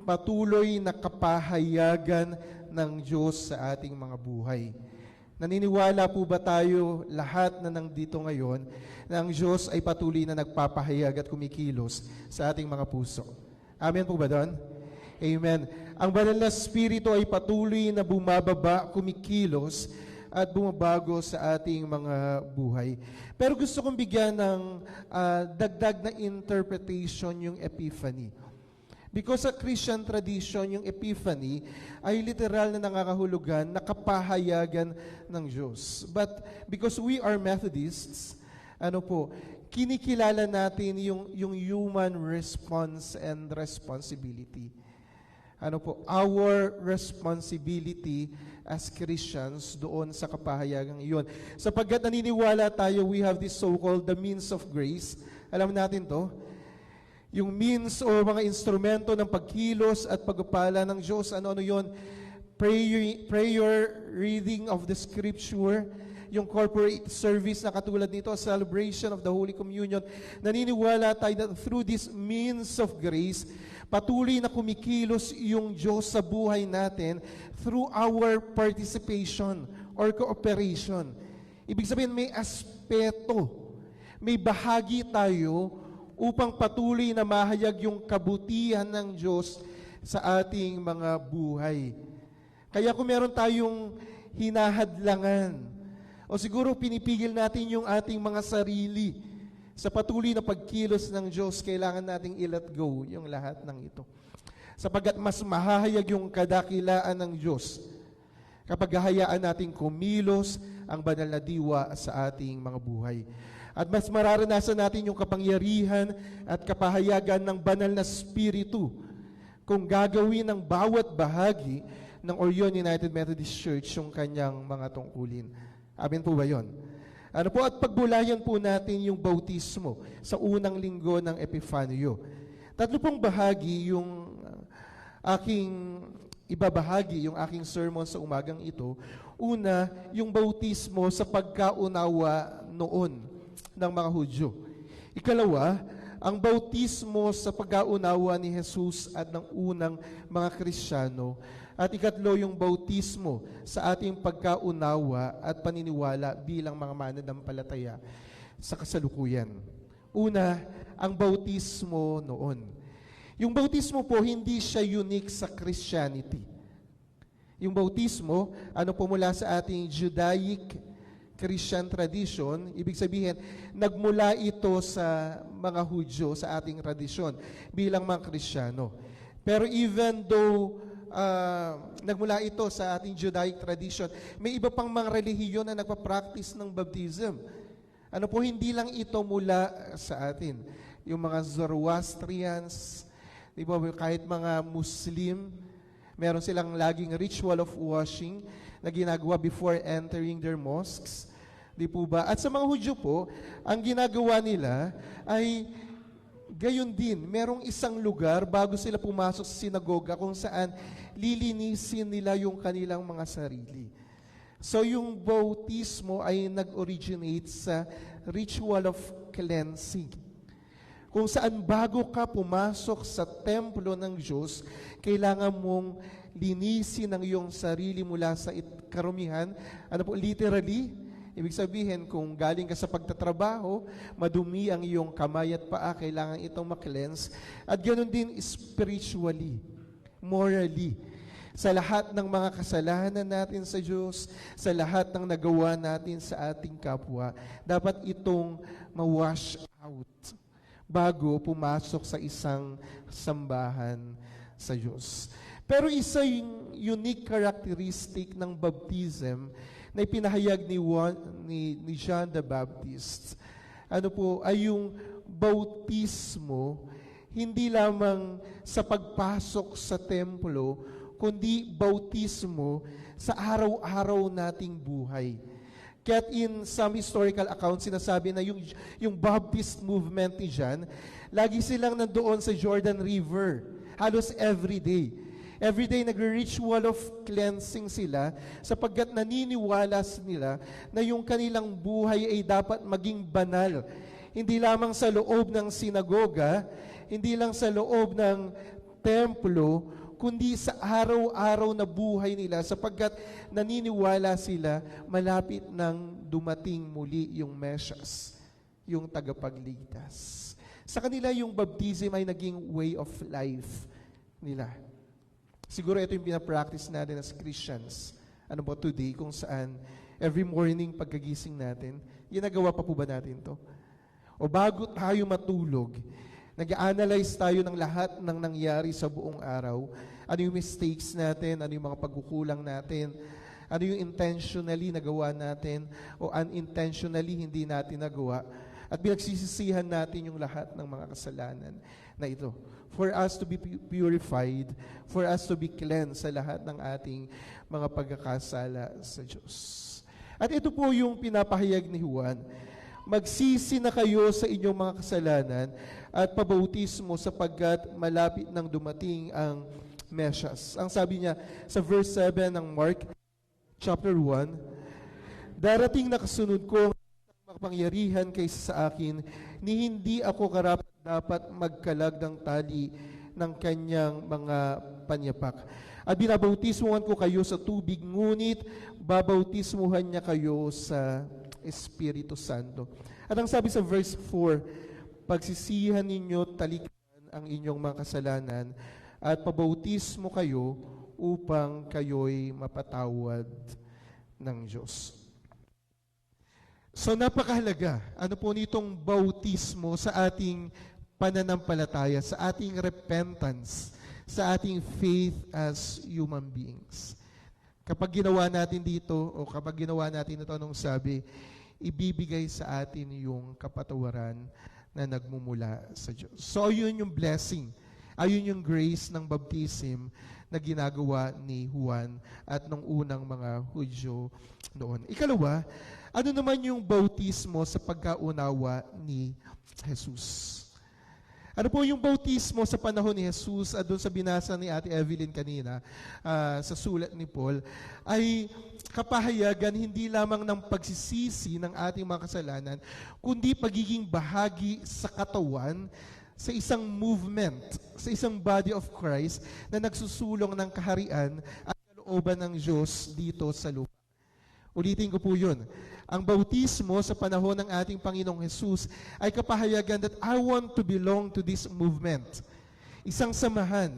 patuloy na kapahayagan ng Diyos sa ating mga buhay. Naniniwala po ba tayo lahat na nandito ngayon na ang Diyos ay patuloy na nagpapahayag at kumikilos sa ating mga puso? Amen po ba doon? Amen. Ang banal na Espiritu ay patuloy na bumababa, kumikilos at bumabago sa ating mga buhay. Pero gusto kong bigyan ng dagdag na interpretation yung Epiphany. Because sa Christian tradition, yung Epiphany ay literal na nangangahulugan na kapahayagan ng Diyos. But because we are Methodists, kinikilala natin yung human response and responsibility. Our responsibility as Christians doon sa kapahayagang iyon. Sapagkat naniniwala tayo, we have this so-called the means of grace. Alam natin to? Yung means o mga instrumento ng pagkilos at pagpapala ng Diyos. Ano yun? Prayer, reading of the Scripture, yung corporate service na katulad nito, celebration of the Holy Communion. Naniniwala tayo that through this means of grace, patuloy na kumikilos yung Diyos sa buhay natin through our participation or cooperation. Ibig sabihin, may aspeto,
may bahagi tayo upang patuloy na mahayag yung kabutihan ng Diyos sa ating mga buhay. Kaya kung meron tayong hinahadlangan, o siguro pinipigil natin yung ating mga sarili sa patuloy na pagkilos ng Diyos, kailangan nating i-let go yung lahat ng ito. Sapagkat mas mahahayag yung kadakilaan ng Diyos kapag hahayaan nating kumilos ang banal na diwa sa ating mga buhay. At mas mararanasan natin yung kapangyarihan at kapahayagan ng banal na Espiritu kung gagawin ng bawat bahagi ng Orion United Methodist Church yung kanyang mga tungkulin. Amin po ba yun? Ano po, at pagbulayan po natin yung bautismo sa unang linggo ng Epifanio. 3 pong bahagi yung aking ibabahagi, yung aking sermon sa umagang ito. Una, yung bautismo sa pagkaunawa noon ng mga Hudyo. Ikalawa, ang bautismo sa pagkaunawa ni Jesus at ng unang mga Kristiyano. At ikatlo, yung bautismo sa ating pagkaunawa at paniniwala bilang mga mananampalataya sa kasalukuyan. Una, ang bautismo noon. Yung bautismo po, hindi siya unique sa Christianity. Yung bautismo, ano po mula sa ating Judaic Christian tradition, ibig sabihin, nagmula ito sa mga Hudyo, sa ating tradisyon, bilang mga Kristiyano. Pero even though nagmula ito sa ating Judaic tradition, may iba pang mga relihiyon na nagpa-practice ng baptism. Ano po, hindi lang ito mula sa atin. Yung mga Zoroastrians, di ba, kahit mga Muslim, meron silang laging ritual of washing na ginagawa before entering their mosques. Di po ba? At sa mga Hudyo po, ang ginagawa nila ay gayon din. Merong isang lugar bago sila pumasok sa sinagoga kung saan lilinisin nila yung kanilang mga sarili. So yung bautismo ay nag-originate sa ritual of cleansing. Kung saan bago ka pumasok sa templo ng Diyos, kailangan mong linisin ang iyong sarili mula sa karumihan. Ano po, literally, ibig sabihin, kung galing ka sa pagtatrabaho, madumi ang iyong kamay at paa, kailangan itong ma-cleanse. At ganoon din spiritually, morally. Sa lahat ng mga kasalanan natin sa Diyos, sa lahat ng nagawa natin sa ating kapwa, dapat itong ma-wash out bago pumasok sa isang sambahan sa Diyos. Pero isa yung unique characteristic ng baptism na ipinahayag ni John the Baptist, ano po, ay yung bautismo hindi lamang sa pagpasok sa templo, kundi bautismo sa araw-araw nating buhay. Kaya't in some historical accounts, sinasabi na yung Baptist movement ni John, lagi silang nandoon sa Jordan River, halos every day. Every day nagre-ritual of cleansing sila sapagkat naniniwala nila na yung kanilang buhay ay dapat maging banal. Hindi lamang sa loob ng sinagoga, hindi lang sa loob ng templo, kundi sa araw-araw na buhay nila sapagkat naniniwala sila malapit nang dumating muli yung Mesias, yung tagapagligtas. Sa kanila yung baptism ay naging way of life nila. Siguro ito yung pinapractice natin as Christians. Ano po today, kung saan every morning pagkagising natin, ginagawa pa po ba natin to? O bago tayo matulog, nag-analyze tayo ng lahat ng nangyari sa buong araw. Ano yung mistakes natin, ano yung mga pagkukulang natin, ano yung intentionally nagawa natin, o unintentionally hindi natin nagawa. At pinagsisisihan natin yung lahat ng mga kasalanan na ito. For us to be purified, for us to be cleansed sa lahat ng ating mga pagkakasala sa Diyos. At ito po yung pinapahayag ni Juan. Magsisi na kayo sa inyong mga kasalanan at pabautismo sapagkat malapit nang dumating ang Mesias. Ang sabi niya sa verse 7 ng Mark chapter 1, darating na kasunod ko ang makapangyarihan kaysa sa akin, ni hindi ako dapat magkalag ng tali ng kanyang mga panyapak. At binabautismuhan ko kayo sa tubig, ngunit babautismuhan niya kayo sa Espiritu Santo. At ang sabi sa verse 4, pagsisihan ninyo talikuran ang inyong mga kasalanan at pabautismo kayo upang kayo'y mapatawad ng Diyos. So napakahalaga, ano po nitong bautismo sa ating pananampalataya, sa ating repentance, sa ating faith as human beings. Kapag ginawa natin dito, o kapag ginawa natin ito, anong sabi, ibibigay sa atin yung kapatawaran na nagmumula sa Diyos. So ayun yung blessing, ayun yung grace ng baptism na ginagawa ni Juan at ng unang mga Hudyo noon. Ikalawa, ano naman yung bautismo sa pagkaunawa ni Jesus? Ano po yung bautismo sa panahon ni Jesus at doon sa binasa ni Ate Evelyn kanina sa sulat ni Paul ay kapahayagan hindi lamang ng pagsisisi ng ating mga kasalanan kundi pagiging bahagi sa katawan sa isang movement, sa isang body of Christ na nagsusulong ng kaharian at kalooban ng Diyos dito sa lupa. Ulitin ko po yun. Ang bautismo sa panahon ng ating Panginoong Jesus ay kapahayagan that I want to belong to this movement. Isang samahan,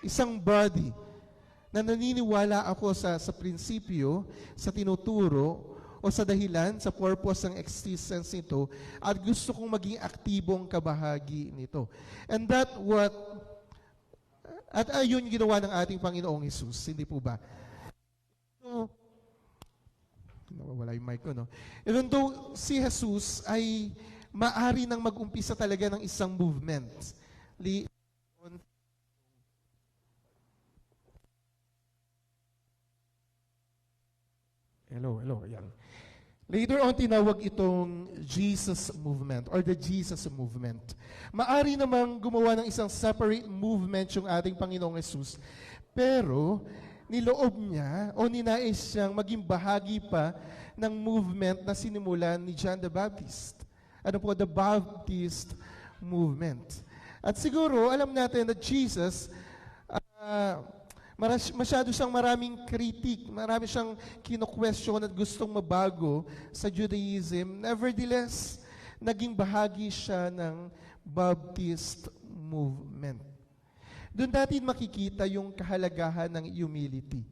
isang body na naniniwala ako sa prinsipyo, sa tinuturo, o sa dahilan, sa purpose ng existence nito, at gusto kong maging aktibong kabahagi nito. And ayun yung ginawa ng ating Panginoong Jesus, hindi po ba? So, nawawala yung mic ko, no? Even though si Jesus ay maari nang mag-umpisa talaga ng isang movement. Hello, yan. Later on, tinawag itong Jesus Movement or the Jesus Movement. Maari namang gumawa ng isang separate movement yung ating Panginoong Jesus, pero niloob niya o ninais siyang maging bahagi pa ng movement na sinimulan ni John the Baptist. Ano po? The Baptist Movement. At siguro, alam natin na Jesus, masyado siyang maraming critique, marami siyang kino-question at gustong mabago sa Judaism. Nevertheless, naging bahagi siya ng Baptist movement. Doon natin makikita yung kahalagahan ng humility.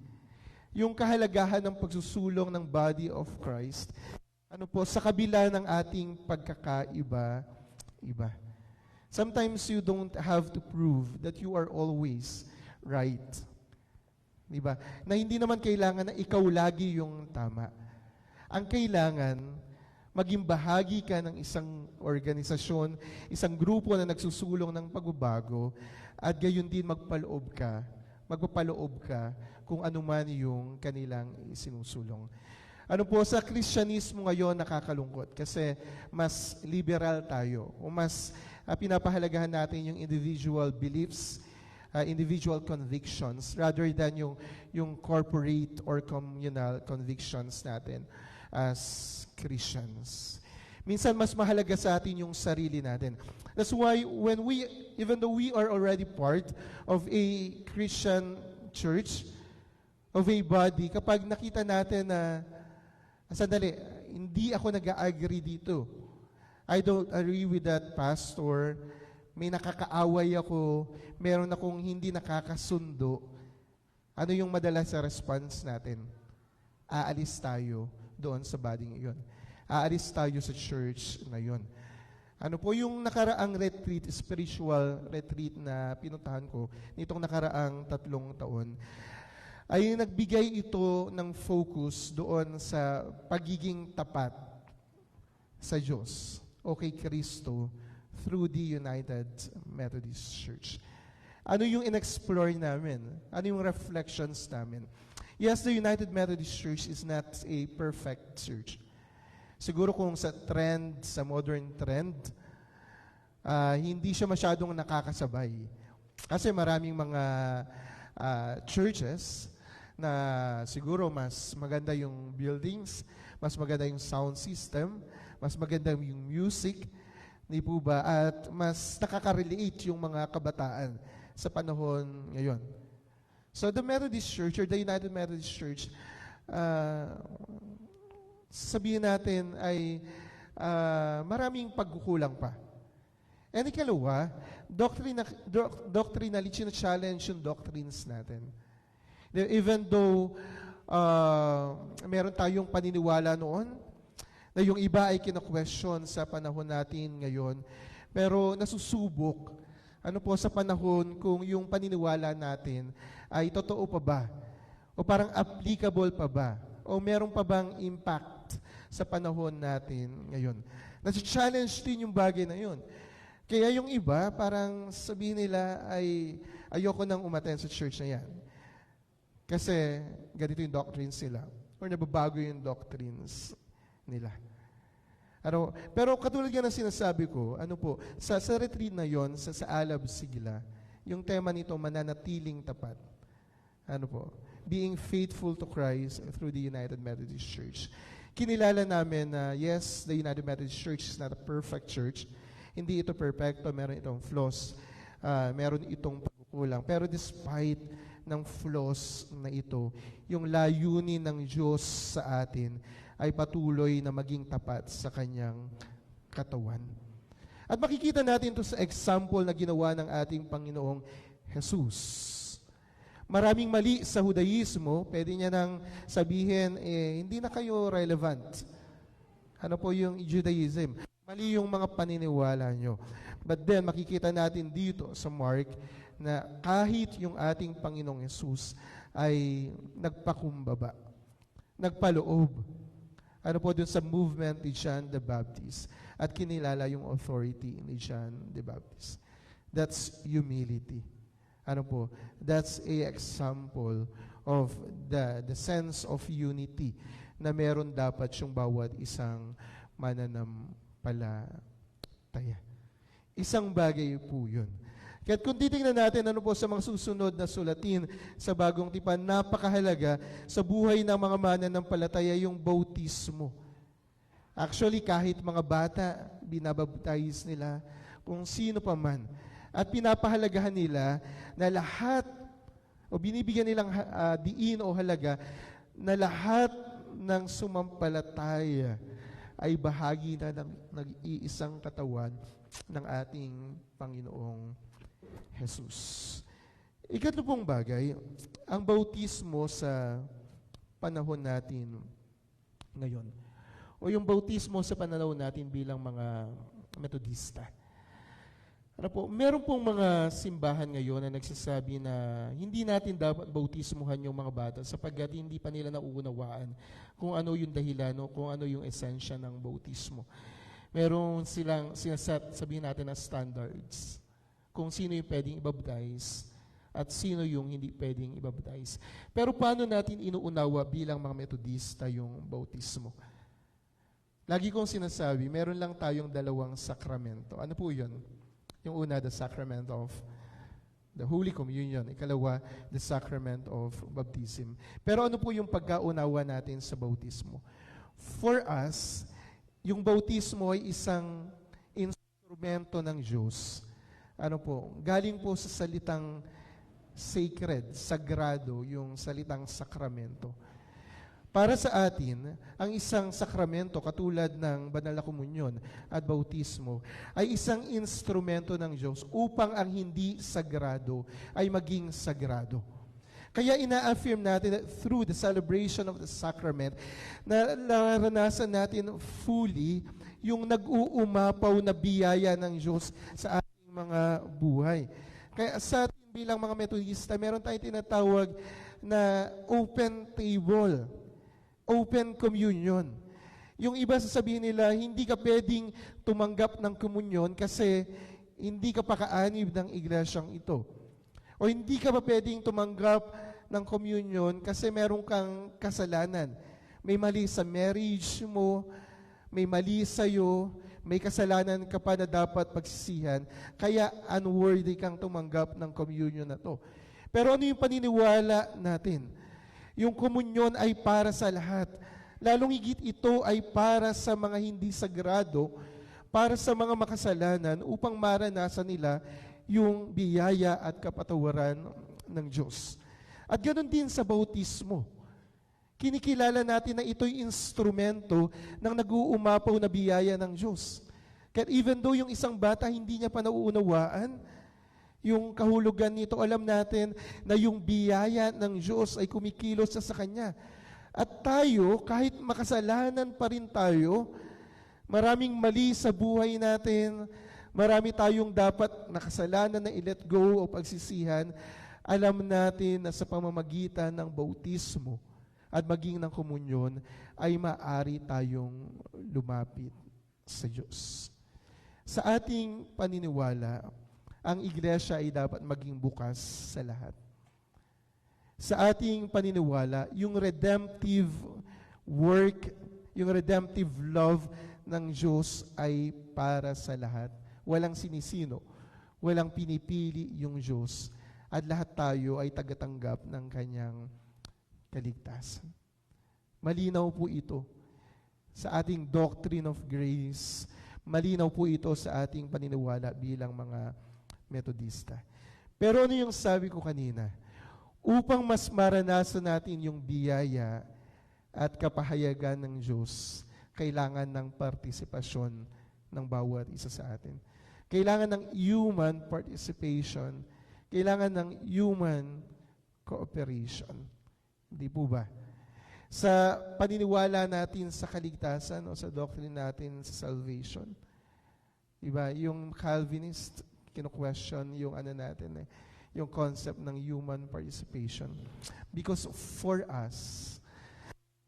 Yung kahalagahan ng pagsusulong ng body of Christ. Ano po, sa kabila ng ating pagkakaiba-iba. Sometimes you don't have to prove that you are always right. Diba? Na hindi naman kailangan na ikaw lagi yung tama. Ang kailangan, maging bahagi ka ng isang organisasyon, isang grupo na nagsusulong ng pagbabago, at gayon din magpapaloob ka kung ano man yung kanilang isinusulong. Ano po, sa Kristyanismo ngayon nakakalungkot kasi mas liberal tayo o mas pinapahalagahan natin yung individual beliefs, individual convictions rather than yung corporate or communal convictions natin as Christians. Minsan mas mahalaga sa atin yung sarili natin. That's why even though we are already part of a Christian church, of a body, kapag nakita natin na, sandali, hindi ako nag-agree dito. I don't agree with that pastor. May nakakaaway ako, meron akong hindi nakakasundo. Ano yung madalas sa response natin? Aalis tayo doon sa body iyon. Aalis tayo sa church na yun. Ano po yung nakaraang retreat, spiritual retreat na pinuntahan ko nitong nakaraang 3 taon, ay nagbigay ito ng focus doon sa pagiging tapat sa Diyos o kay Kristo through the United Methodist Church. Ano yung in-explore namin? Ano yung reflections namin? Yes, the United Methodist Church is not a perfect church. Siguro kung sa trend, sa modern trend, hindi siya masyadong nakakasabay. Kasi maraming mga churches na siguro mas maganda yung buildings, mas maganda yung sound system, mas maganda yung music, di po ba? At mas nakaka-relate yung mga kabataan sa panahon ngayon. So the Methodist Church or the United Methodist Church, sabihin natin ay maraming pagkukulang pa. And ikalawa, doctrinally, challenge yung doctrines natin. Even though meron tayong paniniwala noon, na yung iba ay kina-question sa panahon natin ngayon, pero nasusubok, sa panahon kung yung paniniwala natin ay totoo pa ba? O parang applicable pa ba? O meron pa bang impact sa panahon natin ngayon? Nasi-challenge din yung bagay na yun. Kaya yung iba, parang sabihin nila ay ayoko nang umattend sa church na yan. Kasi ganito yung doctrines nila. Or nababago yung doctrines nila. Pero katulad yan ang sinasabi ko, sa retreat na yon, sa Alab Sigla, yung tema nito, mananatiling tapat. Being faithful to Christ through the United Methodist Church. Kinilala namin na yes, the United Methodist Church is not a perfect church. Hindi ito perfecto, meron itong flaws, meron itong pagkukulang. Pero despite ng flaws na ito, yung layunin ng Diyos sa atin ay patuloy na maging tapat sa Kanyang katawan. At makikita natin ito sa example na ginawa ng ating Panginoong Jesus. Maraming mali sa Judaismo, pwede niya nang sabihin, hindi na kayo relevant. Ano po yung Judaism? Mali yung mga paniniwala nyo. But then, makikita natin dito sa Mark na kahit yung ating Panginoong Jesus ay nagpakumbaba, nagpaloob. Dun sa movement ni John the Baptist at kinilala yung authority ni John the Baptist. That's humility. That's a example of the sense of unity na meron dapat yung bawat isang mananampalataya. Isang bagay po yun. Kaya kung titingnan natin sa mga susunod na sulatin sa Bagong Tipan, napakahalaga sa buhay ng mga mananampalataya yung bautismo. Actually, kahit mga bata, binabaptize nila kung sino pa man. At pinapahalagahan nila na lahat, o binibigyan nilang diin o halaga, na lahat ng sumampalataya ay bahagi na ng nag-iisang katawan ng ating Panginoong Jesus. Ikatlo pong bagay, ang bautismo sa panahon natin ngayon, o yung bautismo sa pananaw natin bilang mga Metodista. Meron pong mga simbahan ngayon na nagsasabi na hindi natin dapat bautismuhan yung mga bata sapagkat hindi pa nila nauunawaan kung ano yung dahilan o kung ano yung esensya ng bautismo. Meron silang sinaset, sabihin natin na standards kung sino yung pwedeng ibaptize at sino yung hindi pwedeng ibaptize. Pero paano natin inuunawa bilang mga Metodista yung bautismo? Lagi kong sinasabi, meron lang tayong dalawang sakramento. Ano po yun? Yung una, the sacrament of the Holy Communion. Ikalawa, the sacrament of baptism. Pero ano po yung pagkaunawa natin sa bautismo? For us, yung bautismo ay isang instrumento ng Diyos. Galing po sa salitang sacred, sagrado, yung salitang sakramento. Para sa atin, ang isang sakramento katulad ng banal na komunyon at bautismo ay isang instrumento ng Diyos upang ang hindi sagrado ay maging sagrado. Kaya ina-affirm natin that through the celebration of the sacrament na naranasan natin fully yung nag-uumapaw na biyaya ng Diyos sa ating mga buhay. Kaya sa atin bilang mga Metodista, meron tayong tinatawag na open table, open communion. Yung iba sasabihin nila, hindi ka pwedeng tumanggap ng komunyon kasi hindi ka pa kaanib ng iglesyang ito. O hindi ka pa pwedeng tumanggap ng communion kasi meron kang kasalanan. May mali sa marriage mo, may mali sa'yo, may kasalanan ka pa na dapat pagsisihan, kaya unworthy kang tumanggap ng communion na to. Pero ano yung paniniwala natin? Yung komunyon ay para sa lahat. Lalong higit ito ay para sa mga hindi sagrado, para sa mga makasalanan, upang maranasan nila yung biyaya at kapatawaran ng Diyos. At ganoon din sa bautismo. Kinikilala natin na ito'y instrumento ng nag-uumapaw na biyaya ng Diyos. Kaya even though yung isang bata hindi niya pa nauunawaan, yung kahulugan nito, alam natin na yung biyaya ng Diyos ay kumikilos sa kanya. At tayo, kahit makasalanan pa rin tayo, maraming mali sa buhay natin, marami tayong dapat nakasalanan na i-let go o pagsisihan, alam natin na sa pamamagitan ng bautismo at maging ng komunyon ay maaari tayong lumapit sa Diyos. Sa ating paniniwala, ang iglesia ay dapat maging bukas sa lahat. Sa ating paniniwala, yung redemptive work, yung redemptive love ng Diyos ay para sa lahat. Walang sinisino, walang pinipili yung Diyos, at lahat tayo ay tagatanggap ng kanyang kaligtasan. Malinaw po ito sa ating doctrine of grace. Malinaw po ito sa ating paniniwala bilang mga Metodista. Pero ano yung sabi ko kanina? Upang mas maranasan natin yung biyaya at kapahayagan ng Diyos, kailangan ng partisipasyon ng bawat isa sa atin. Kailangan ng human participation. Kailangan ng human cooperation. Hindi po ba? Sa paniniwala natin sa kaligtasan o sa doctrine natin sa salvation, diba? Yung Calvinist, kino-question yung natin yung concept ng human participation. Because for us,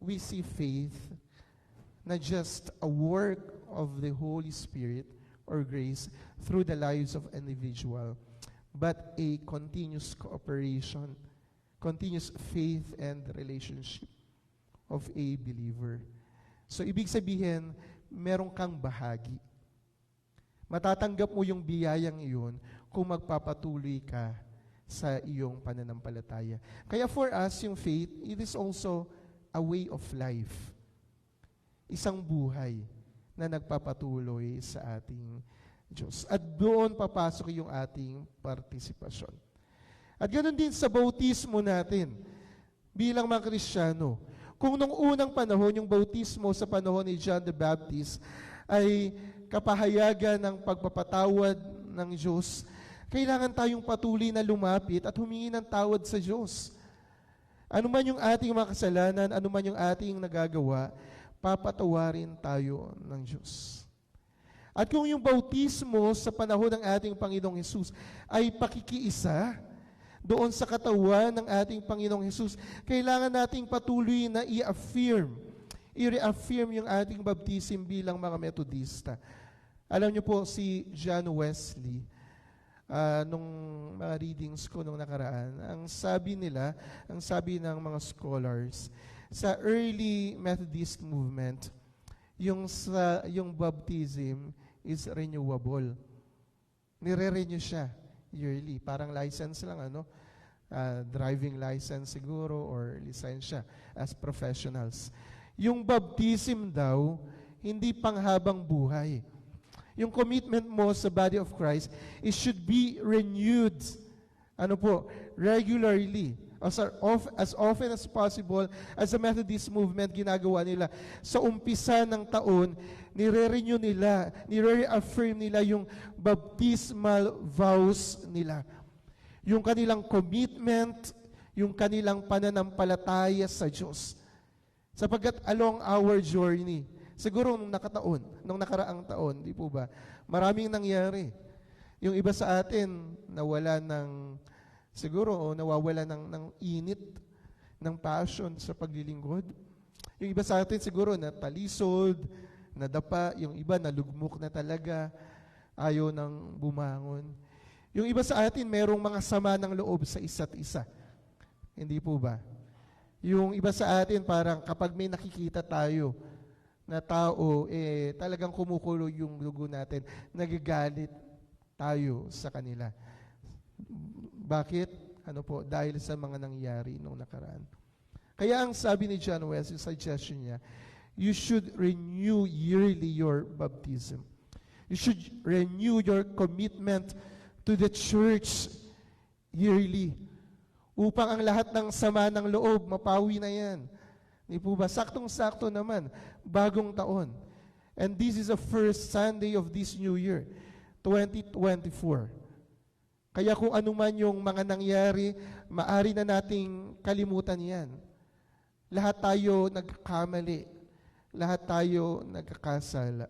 we see faith not just a work of the Holy Spirit or grace through the lives of individual, but a continuous cooperation, continuous faith and relationship of a believer. So, ibig sabihin, meron kang bahagi. Matatanggap mo yung biyayang iyon kung magpapatuloy ka sa iyong pananampalataya. Kaya for us, yung faith, it is also a way of life. Isang buhay na nagpapatuloy sa ating Diyos. At doon papasok yung ating partisipasyon. At ganoon din sa bautismo natin bilang mga Kristiyano. Kung nung unang panahon, yung bautismo sa panahon ni John the Baptist ay kapahayagan ng pagpapatawad ng Diyos, kailangan tayong patuloy na lumapit at humingi ng tawad sa Diyos. Ano man yung ating mga kasalanan, ano man yung ating nagagawa, papatawarin tayo ng Diyos. At kung yung bautismo sa panahon ng ating Panginoong Hesus ay pakikiisa doon sa katawan ng ating Panginoong Hesus, kailangan nating patuloy na i-reaffirm yung ating baptism bilang mga Metodista. Alam niyo po si John Wesley, nung mga readings ko nung nakaraan, ang sabi ng mga scholars, sa early Methodist movement, yung baptism is renewable. Nire-renew siya yearly. Parang license lang, driving license siguro or lisensya as professionals. Yung baptism daw, hindi panghabang buhay. Yung commitment mo sa body of Christ, it should be renewed. Regularly. As often as possible, as a Methodist movement, ginagawa nila. Sa umpisa ng taon, nire-renew nila, nire-reaffirm nila yung baptismal vows nila. Yung kanilang commitment, yung kanilang pananampalataya sa Diyos. Sapagkat along our journey, siguro nung nakaraang taon, di po ba, maraming nangyari. Yung iba sa atin, nawawala ng init, ng passion sa paglilingkod. Yung iba sa atin siguro natalisod, nadapa, yung iba nalugmok na talaga, ayaw nang bumangon. Yung iba sa atin merong mga sama ng loob sa isa't isa. Hindi po ba? Yung iba sa atin parang kapag may nakikita tayo na tao, talagang kumukulo yung dugo natin, nagagalit tayo sa kanila. Bakit? Dahil sa mga nangyari nung nakaraan. Kaya ang sabi ni John Wesley, yung suggestion niya, you should renew yearly your baptism. You should renew your commitment to the church yearly. Upang ang lahat ng sama ng loob, mapawi na yan. Di po ba? Saktong-sakto naman, bagong taon. And this is the first Sunday of this new year, 2024. Kaya kung ano man yung mga nangyari, maari na nating kalimutan yan. Lahat tayo nagkamali. Lahat tayo nagkakasala.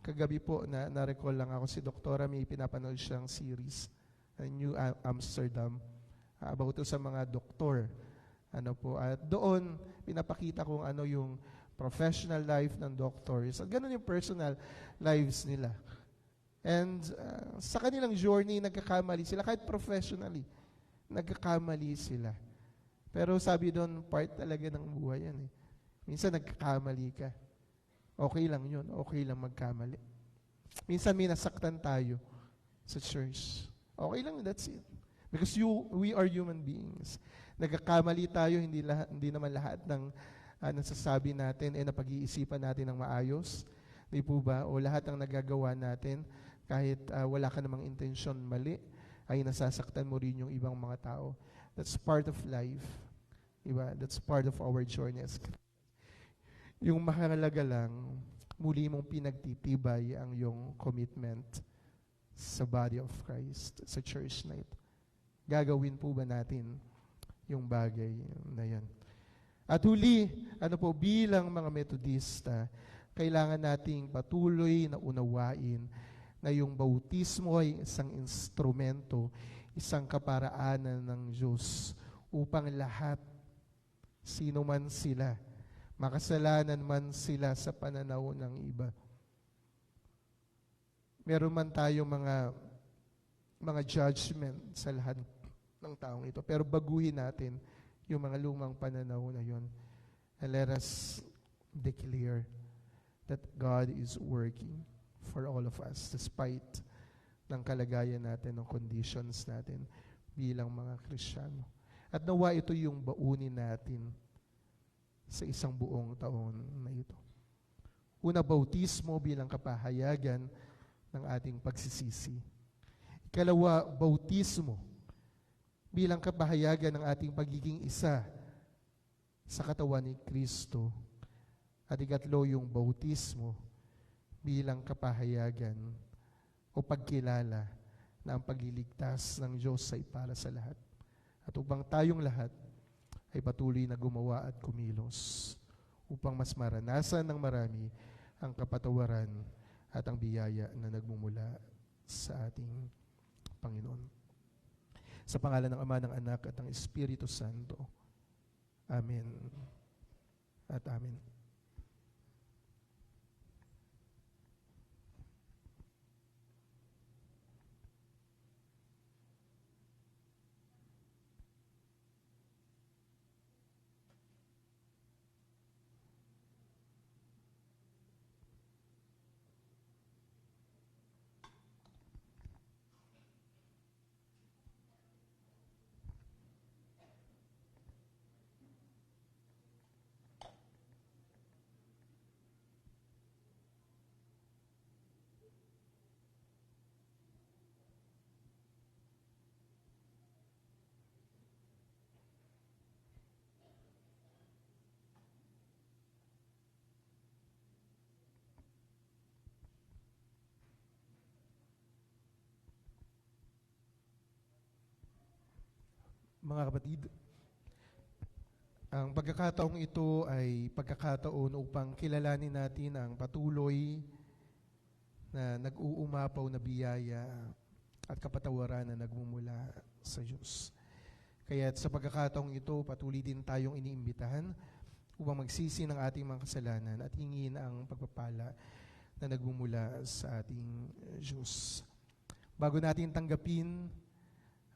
Kagabi po, na-recall lang ako si Doktora, may pinapanood siyang series, New Amsterdam, about sa mga doktor. At doon, pinapakita kung ano yung professional life ng doctors. At ganun yung personal lives nila. And sa kanilang journey, nagkakamali sila, kahit professionally, nagkakamali sila. Pero sabi doon, part talaga ng buhay yan eh. Minsan nagkakamali ka. Okay lang yun. Okay lang magkamali. Minsan may nasaktan tayo sa church. Okay lang, that's it. Because we are human beings. Nagkakamali tayo, hindi naman lahat ng nasasabi natin napag-iisipan natin ng maayos. Di po ba? O lahat ng nagagawa natin, kahit wala ka namang intensyon mali, ay nasasaktan mo rin yung ibang mga tao. That's part of life. Diba? That's part of our journey. Yung mahalaga lang, muli mong pinagtitibay ang iyong commitment sa body of Christ, sa church na ito. Gagawin po ba natin yung bagay na yan? At huli, bilang mga Metodista, kailangan nating patuloy na unawain na yung bautismo ay isang instrumento, isang kaparaanan ng Diyos upang lahat, sino man sila, makasalanan man sila sa pananaw ng iba. Meron man tayong mga judgment sa lahat ng taong ito. Pero baguhin natin yung mga lumang pananaw na yon. And let us declare that God is working for all of us despite ng kalagayan natin, ng conditions natin bilang mga Kristiyano. At nawa ito yung baunin natin sa isang buong taon na ito. Una, bautismo bilang kapahayagan ng ating pagsisisi. Ikalawa, bautismo bilang kapahayagan ng ating pagiging isa sa katawan ni Kristo. At ikatlo, yung bautismo bilang kapahayagan o pagkilala na ang pagliligtas ng Diyos ay para sa lahat. At upang tayong lahat ay patuloy na gumawa at kumilos upang mas maranasan ng marami ang kapatawaran at ang biyaya na nagmumula sa ating Panginoon. Sa pangalan ng Ama, ng Anak, at ng Espiritu Santo. Amen at amen. Mga kapatid, ang pagkakataong ito ay pagkakataon upang kilalanin natin ang patuloy na nag-uumapaw na biyaya at kapatawaran na nagmumula sa Diyos. Kaya sa pagkakataong ito, patuloy din tayong iniimbitahan upang magsisi ng ating mga kasalanan at hingin ang pagpapala na nagmumula sa ating Diyos. Bago natin tanggapin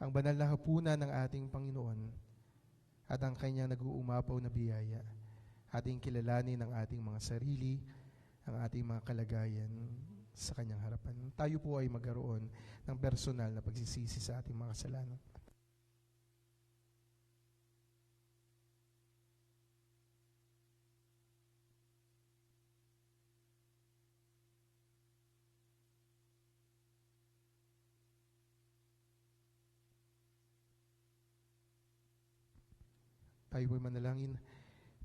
ang banal na hapunan ng ating Panginoon at ang kanyang nag-uumapaw na biyaya, ating kilalanin ang ating mga sarili, ang ating mga kalagayan sa kanyang harapan. Tayo po ay magkaroon ng personal na pagsisisi sa ating mga kasalanan. Tayo po'y manalangin.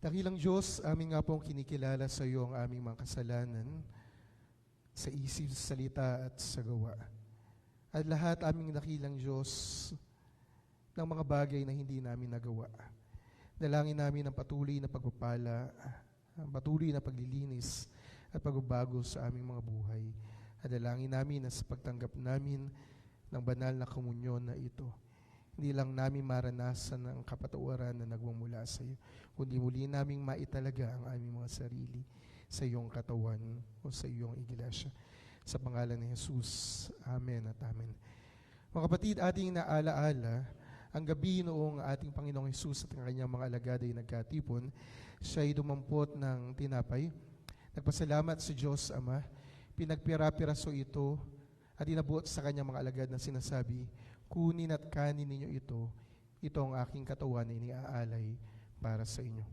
Dakilang Diyos, amin nga pong kinikilala sa iyo ang aming mga kasalanan sa isip, sa salita at sa gawa. At lahat aming dakilang Diyos ng mga bagay na hindi namin nagawa. Dalangin namin ang patuloy na pagpapala, ang patuloy na paglilinis at pagbabago sa aming mga buhay. At dalangin namin na sa pagtanggap namin ng banal na komunyon na ito, hindi lang namin maranasan ang kapatawaran na nagmumula sa iyo, kundi muli naming maitalaga ang aming mga sarili sa iyong katawan o sa iyong iglesia. Sa pangalan ni Jesus. Amen at amen. Mga kapatid, ating naalaala, ang gabi noong ating Panginoong Jesus at ang kanyang mga alagad ay nagkatipon, siya ay dumampot ng tinapay, nagpasalamat sa Diyos Ama, pinagpira-piraso ito, at inabuot sa kanyang mga alagad na sinasabi, kunin at kanin ninyo ito, ito ang aking katawan na iniaalay para sa inyo.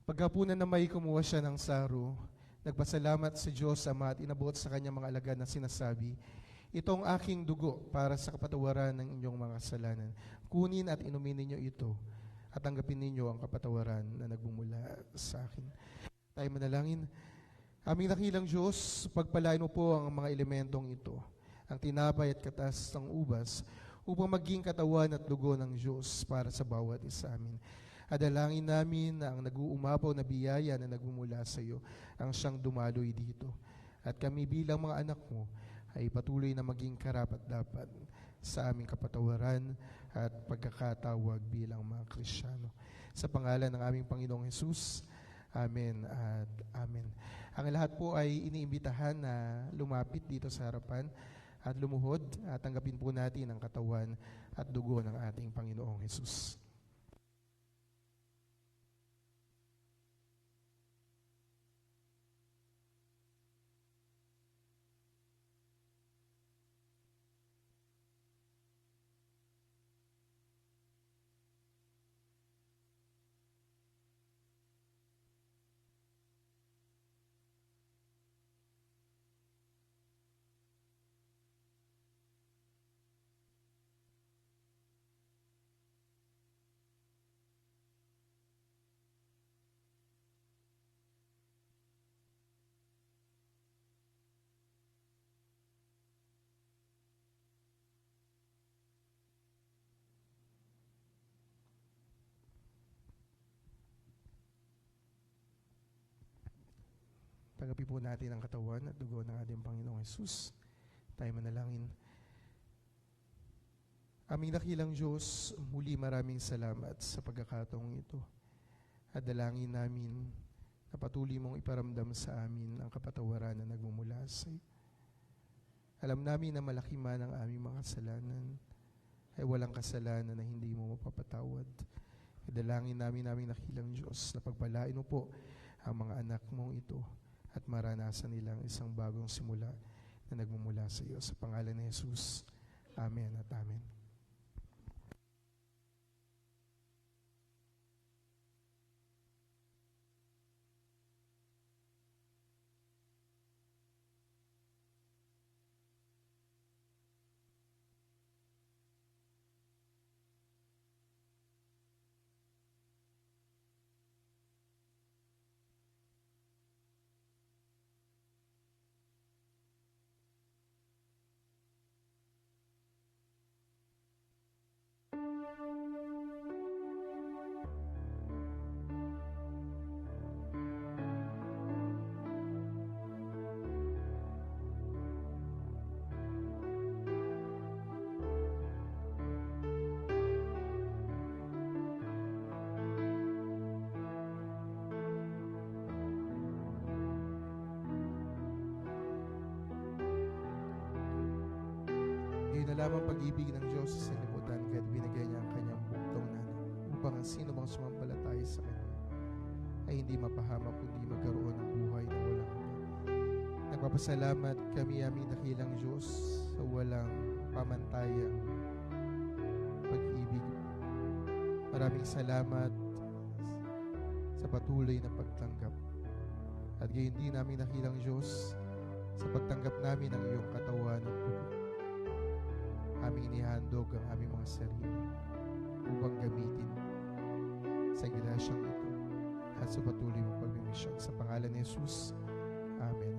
Pagkapunan na may kumuha siya ng saro, nagpasalamat sa Diyos Ama at inabuot sa kanyang mga alagad na sinasabi, itong aking dugo para sa kapatawaran ng inyong mga kasalanan. Kunin at inumin ninyo ito at tanggapin ninyo ang kapatawaran na nagmumula sa akin. Tayo manalangin. Aming dakilang Diyos, pagpalain mo po ang mga elementong ito, ang tinapay at katas ng ubas, upang maging katawan at dugo ng Diyos para sa bawat isa amin. At dalangin namin na ang nag-uumapaw na biyaya na nagmumula sa iyo ang siyang dumaloy dito. At kami bilang mga anak mo ay patuloy na maging karapat-dapat sa aming kapatawaran at pagkakatawag bilang mga Kristiyano. Sa pangalan ng aming Panginoong Hesus, Amen at Amen. Ang lahat po ay iniimbitahan na lumapit dito sa harapan at lumuhod at tanggapin po natin ang katawan at dugo ng ating Panginoong Hesus. Tanggapin po natin ang katawan at dugo ng ating Panginoong Hesus. Tayo manalangin. Aming dakilang Diyos, muli maraming salamat sa pagkakataong ito. At dalangin namin na patuloy mong iparamdam sa amin ang kapatawaran na nagmumula sa iyo. Alam namin na malaki man ang aming mga kasalanan, ay walang kasalanan na hindi mo mapapatawad. Dalangin namin dakilang Diyos na pagpalain mo po ang mga anak mong ito at maranasan nilang isang bagong simula na nagmumula sa iyo. Sa pangalan ni Jesus. Amen at Amen. Lamang pag-ibig ng Diyos sa limutan kahit binigay niya ang kanyang buktong na upang ang sino mang sumampalataya sa Kanya ay hindi mapahamak kundi magkaroon ng buhay na walang hanggan. Nagpapasalamat kami aming dakilang Diyos sa walang pamantayang pag-ibig. Maraming salamat sa patuloy na pagtanggap. At gayon din aming dakilang Diyos sa pagtanggap namin ng iyong katawan at dugo. aming inihandog ang aming mga sarili upang gamitin sa iglesyang ito at sa patuloy mong pagmimisyon. Sa pangalan ni Jesus, Amen.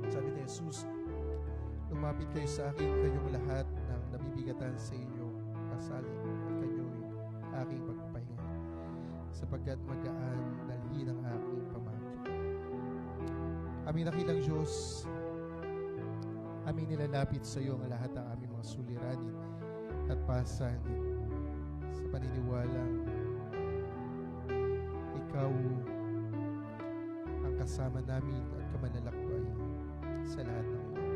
Sabi ni Jesus, lumapit kayo sa akin, kayong lahat ng nabibigatan sa inyong kasalin at kayo'y aking pagpapahinga, sapagkat magaan dalhin ang aking pamangkin. Aming dakilang Diyos, aming nilalapit sa iyo ang lahat ng aming mga suliranin at pasanin sa paniniwalang ikaw ang kasama namin at kamanlalakbay sa lahat ng ito.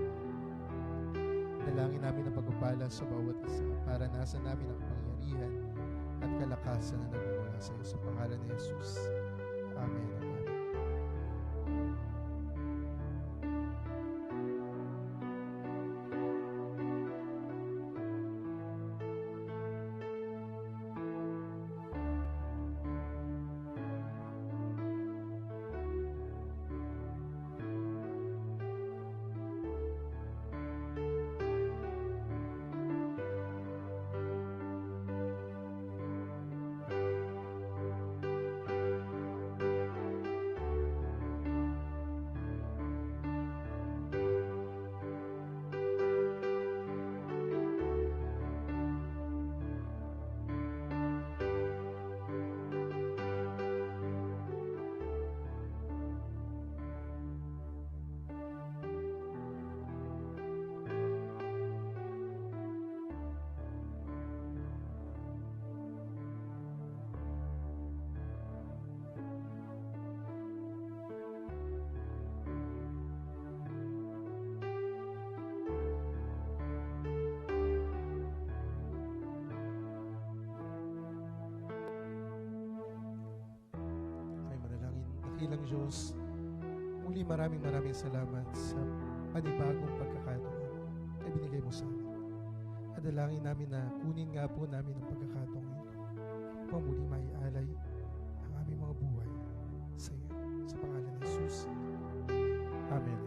Dalangin namin ang pagpapala sa bawat isa. Maranasan namin ang kapangyarihan at kalakasan na nagmumula sa iyo. Sa pangalan ni Jesus. Amen. Amen. Dakilang Diyos, muli maraming salamat sa panibagong pagkakataon na binigay mo sa amin. At dalangin namin na kunin nga po namin ang pagkakataon ito upang muli maialay ang aming mga buhay sa iyo. Sa pangalan ni Jesus. Amen.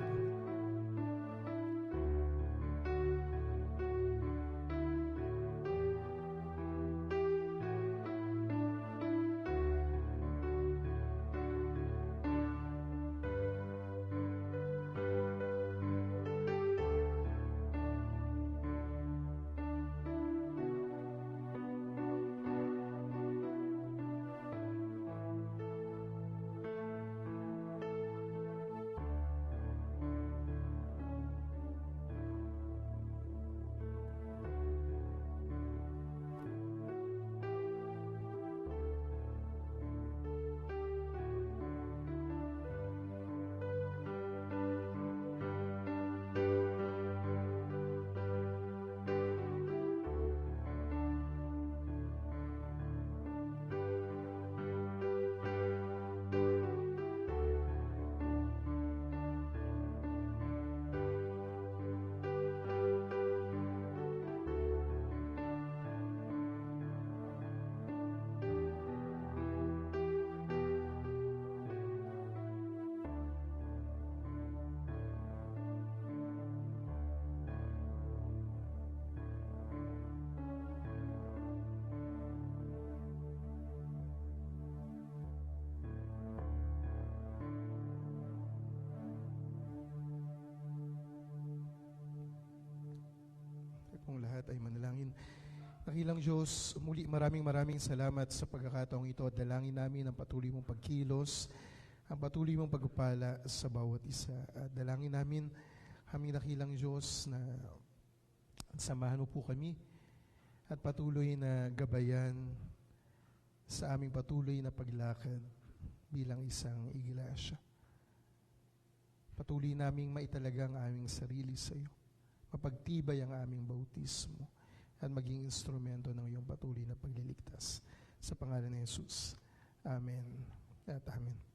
Pong lahat ay manalangin. Dakilang Diyos, muli maraming salamat sa pagkakataong ito at dalangin namin ang patuloy mong pagkilos ang patuloy mong pagpapala sa bawat isa. At dalangin namin, aming dakilang Diyos, na samahan mo po kami at patuloy na gabayan sa aming patuloy na paglakad bilang isang iglesia. Patuloy naming maitalaga ang aming sarili sa iyo. Mapagtibay ang aming bautismo at maging instrumento ng iyong patuloy na pagliligtas. Sa pangalan ni Jesus. Amen at amen.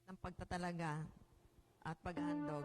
Ng pagtatalaga at paghandog.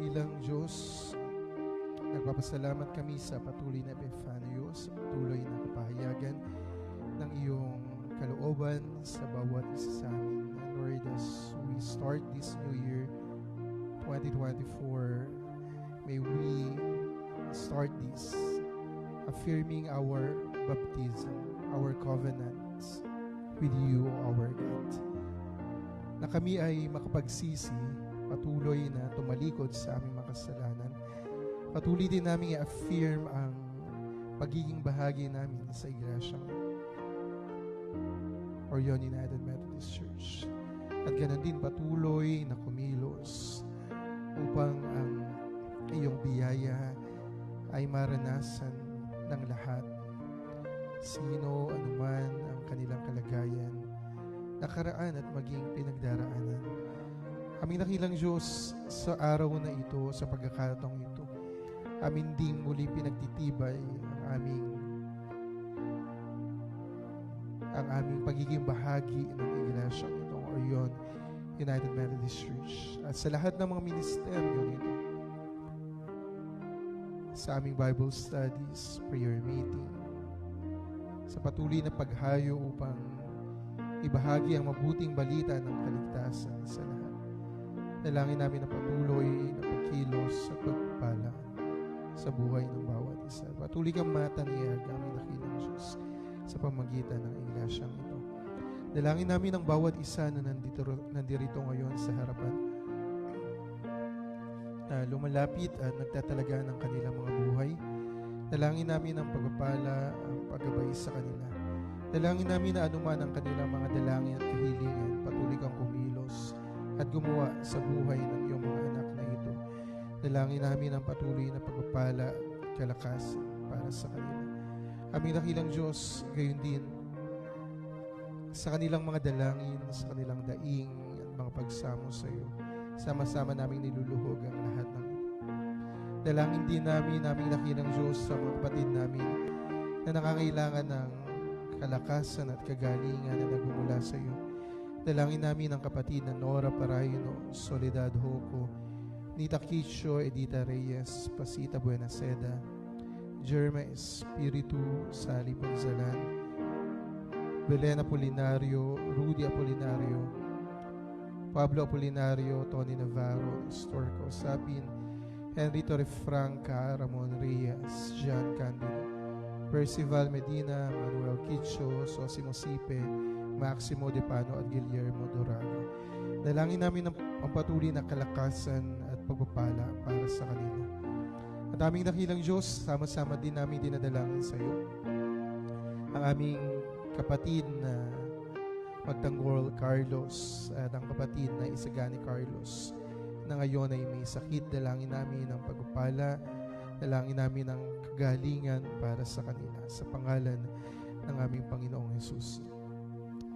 dakilang Diyos, nagpapasalamat kami sa patuloy na Epifanio, sa patuloy na kapahayagan ng iyong kalooban sa bawat isa sa amin. And Lord, as we start this new year, 2024, may we start this affirming our baptism, our covenants with you, our God. Na kami ay makapagsisi, patuloy na tumalikod sa aming mga kasalanan. Patuloy din namin i-affirm ang pagiging bahagi namin sa iglesyang Orion United Methodist Church. At ganoon din patuloy na kumilos upang ang iyong biyaya ay maranasan ng lahat. Sino anuman ang kanilang kalagayan, nakaraan at maging pinagdaraanan. Aming dakilang Diyos, sa araw na ito, sa pagkakataong ito, amin ding muli pinagtitibay ang aming pagiging bahagi ng iglesia itong Orion United Methodist Church. At sa lahat ng mga ministeryo nito, sa aming Bible studies, prayer meeting, sa patuloy na paghayo upang ibahagi ang mabuting balita ng kaligtasan sa lahat. Dalangin namin na patuloy na pagkilos at pagpapala sa buhay ng bawat isa. Patuloy kang mataniyag, aming dakilang Diyos, sa pamagitan ng iglesyang ito. Dalangin namin ang bawat isa na nandirito ngayon sa harapan, na lumalapit at nagtatalaga ng kanilang mga buhay. Dalangin namin ang pagpapala, ang paggabay sa kanila. Dalangin namin na anuman ang kanilang mga dalangin at kahilingan, patuloy kang kumilos at gumawa sa buhay ng iyong mga anak na ito. Dalangin namin ang patuloy na pagpapala at kalakasan para sa kanila. Aming dakilang Diyos, gayon din sa kanilang mga dalangin, sa kanilang daing at mga pagsamo sa iyo. Sama-sama naming niluluhog ang lahat ng ito. Dalangin din namin, aming dakilang Diyos, sa mga kapatid namin na nangangailangan ng kalakasan at kagalingan na nagmumula sa iyo. Dalangin namin ang kapatid na Nora Parayno, Soledad Hoco, Nita Kicho, Edita Reyes, Pasita Buenaseda, Jerma Espiritu, Sally Ponzalan, Belen Apolinario, Rudy Apolinario, Pablo Apolinario, Tony Navarro, Storco Sapin, Henry Torrefranca, Ramon Reyes, Jean Candido, Percival Medina, Manuel Kicho, Sosimo Sipe, Maximo De Pano at Guillermo Dorado. Dalangin namin ang patuloy na kalakasan at pagpapala para sa kanila. At aming dakilang Diyos, sama-sama din namin dinadalangin sa iyo ang aming kapatid na Magtanggol Carlos at ang kapatid na Isagani Carlos na ngayon ay may sakit. Dalangin namin ang pagpapala, dalangin namin ang kagalingan para sa kanila sa pangalan ng aming Panginoong Hesus.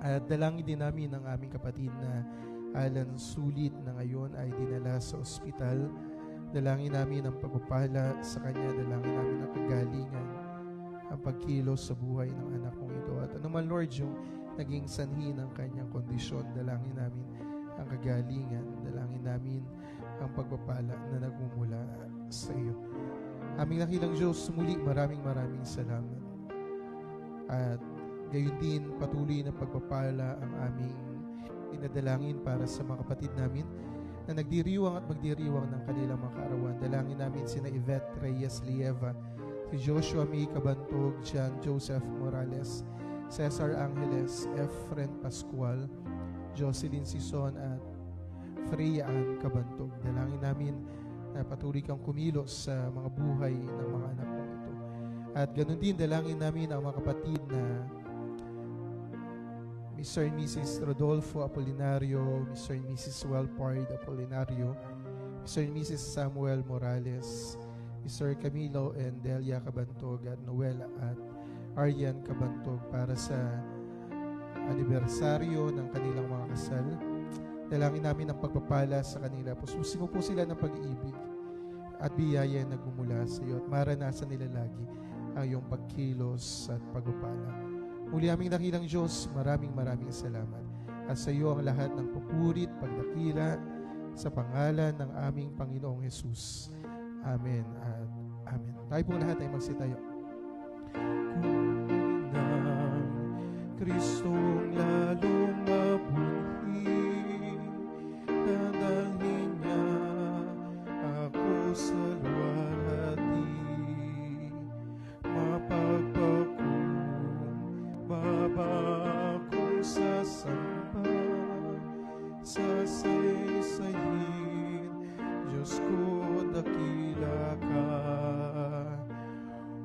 At dalangin din namin ang aming kapatid na Alan Sulit na ngayon ay dinala sa ospital. Dalangin namin ang pagpapala sa kanya, dalangin namin ang kagalingan, ang pagkilos sa buhay ng anak kong ito. At anuman Lord yung naging sanhi ng kanyang kondisyon, dalangin namin ang kagalingan, dalangin namin ang pagpapala na nagmumula sa iyo. Aming dakilang Diyos, muli maraming salamat. At gayon din patuloy na pagpapala ang aming dinadalangin para sa mga kapatid namin na nagdiriwang at magdiriwang ng kanilang mga kaarawan. Dalangin namin sina Yvette Reyes Lieva, si Joshua May Cabantog, John Joseph Morales, Cesar Angeles, Efren Pascual, Jocelyn Sison at Freya Ann Cabantog. Dalangin namin na patuloy kang kumilos sa mga buhay ng mga anak mo ito. At ganun din, dalangin namin ang mga kapatid na Mr. and Mrs. Rodolfo Apolinario, Mr. and Mrs. Welpard Apolinario, Mr. and Mrs. Samuel Morales, Mr. Camilo and Delia Cabantog at Noel at Aryan Cabantog para sa anibersaryo ng kanilang mga kasal. Dalangin namin ang pagpapala sa kanila. Pususin mo po sila ng pag-ibig at biyaya na nagmumula sa iyo at maranasan nila lagi ang iyong pagkilos at pagpapala. Muli aming dakilang Diyos, maraming salamat. At sa iyo ang lahat ng pupurit, pagdakila, sa pangalan ng aming Panginoong Hesus. Amen at amen. Tayo pong lahat ay magsitayo. Kung ng Kristong lalong mabunhi, dadalhin niya ako sa luwalhati, mapagpakong sasamba, sasaysayin, Diyos ko dakila ka.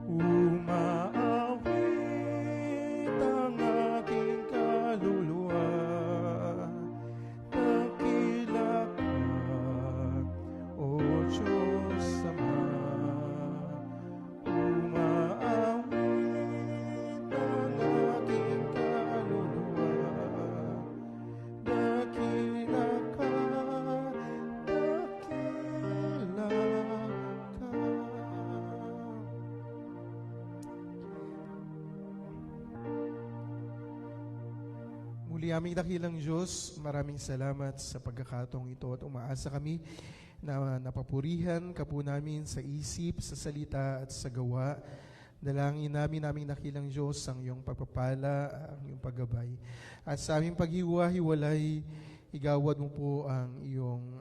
Umaawit ang aking kaluluwa, dakila ka, O Diyos Ama. Umaawit ang aking kaluluwa, dakila ka, dakila ka. Muli aming dakilang Diyos, maraming salamat sa pagkakataong ito at umaasa kami na napapurihan ka po namin sa isip, sa salita at sa gawa. Dalangin namin aming dakilang Diyos ang iyong pagpapala, ang iyong paggabay. At sa aming paghiwa-hiwalay, igawad mo po ang iyong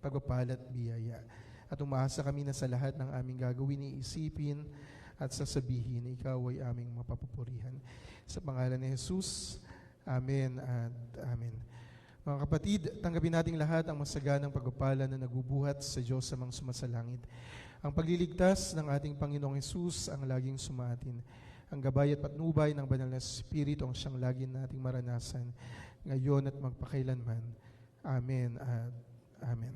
pagpapala at biyaya. At umaasa kami na sa lahat ng aming gagawin, iisipin at sasabihin, ikaw ay aming mapapupurihan. Sa pangalan ni Jesus, amen at amen. Mga kapatid, tanggapin nating lahat ang masaganang pagpapala na nagubuhat sa Diyos sa mga sumasalangit. Ang pagliligtas ng ating Panginoong Hesus ang laging sumaatin. Ang gabay at patnubay ng Banal na Espiritu ang siyang laging nating maranasan, ngayon at magpakailanman. Amen at amen.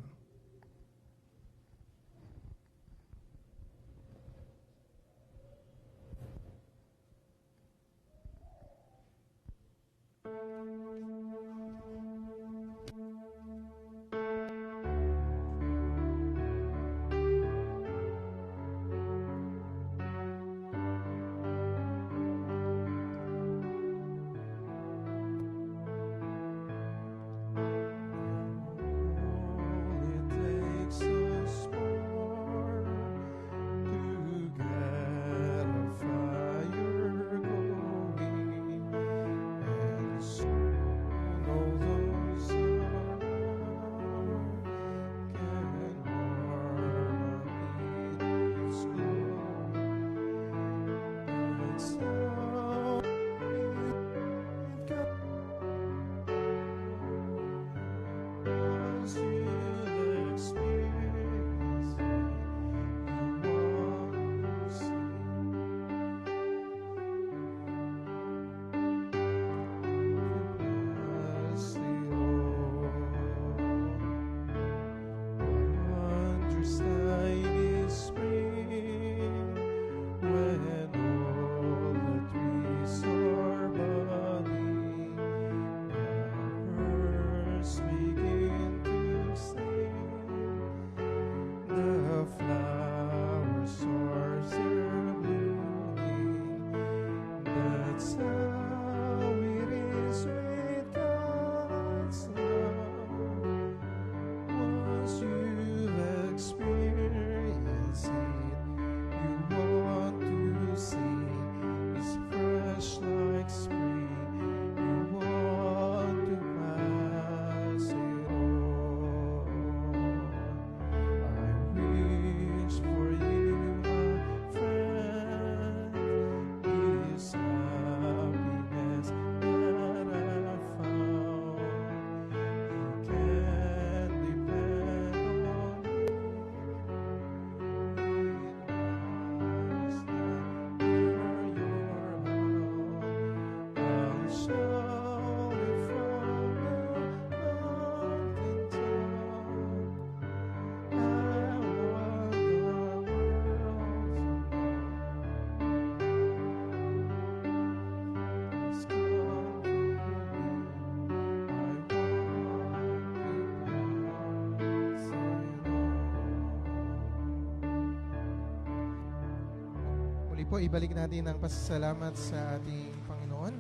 Po, ibalik natin ang pasasalamat sa ating Panginoon.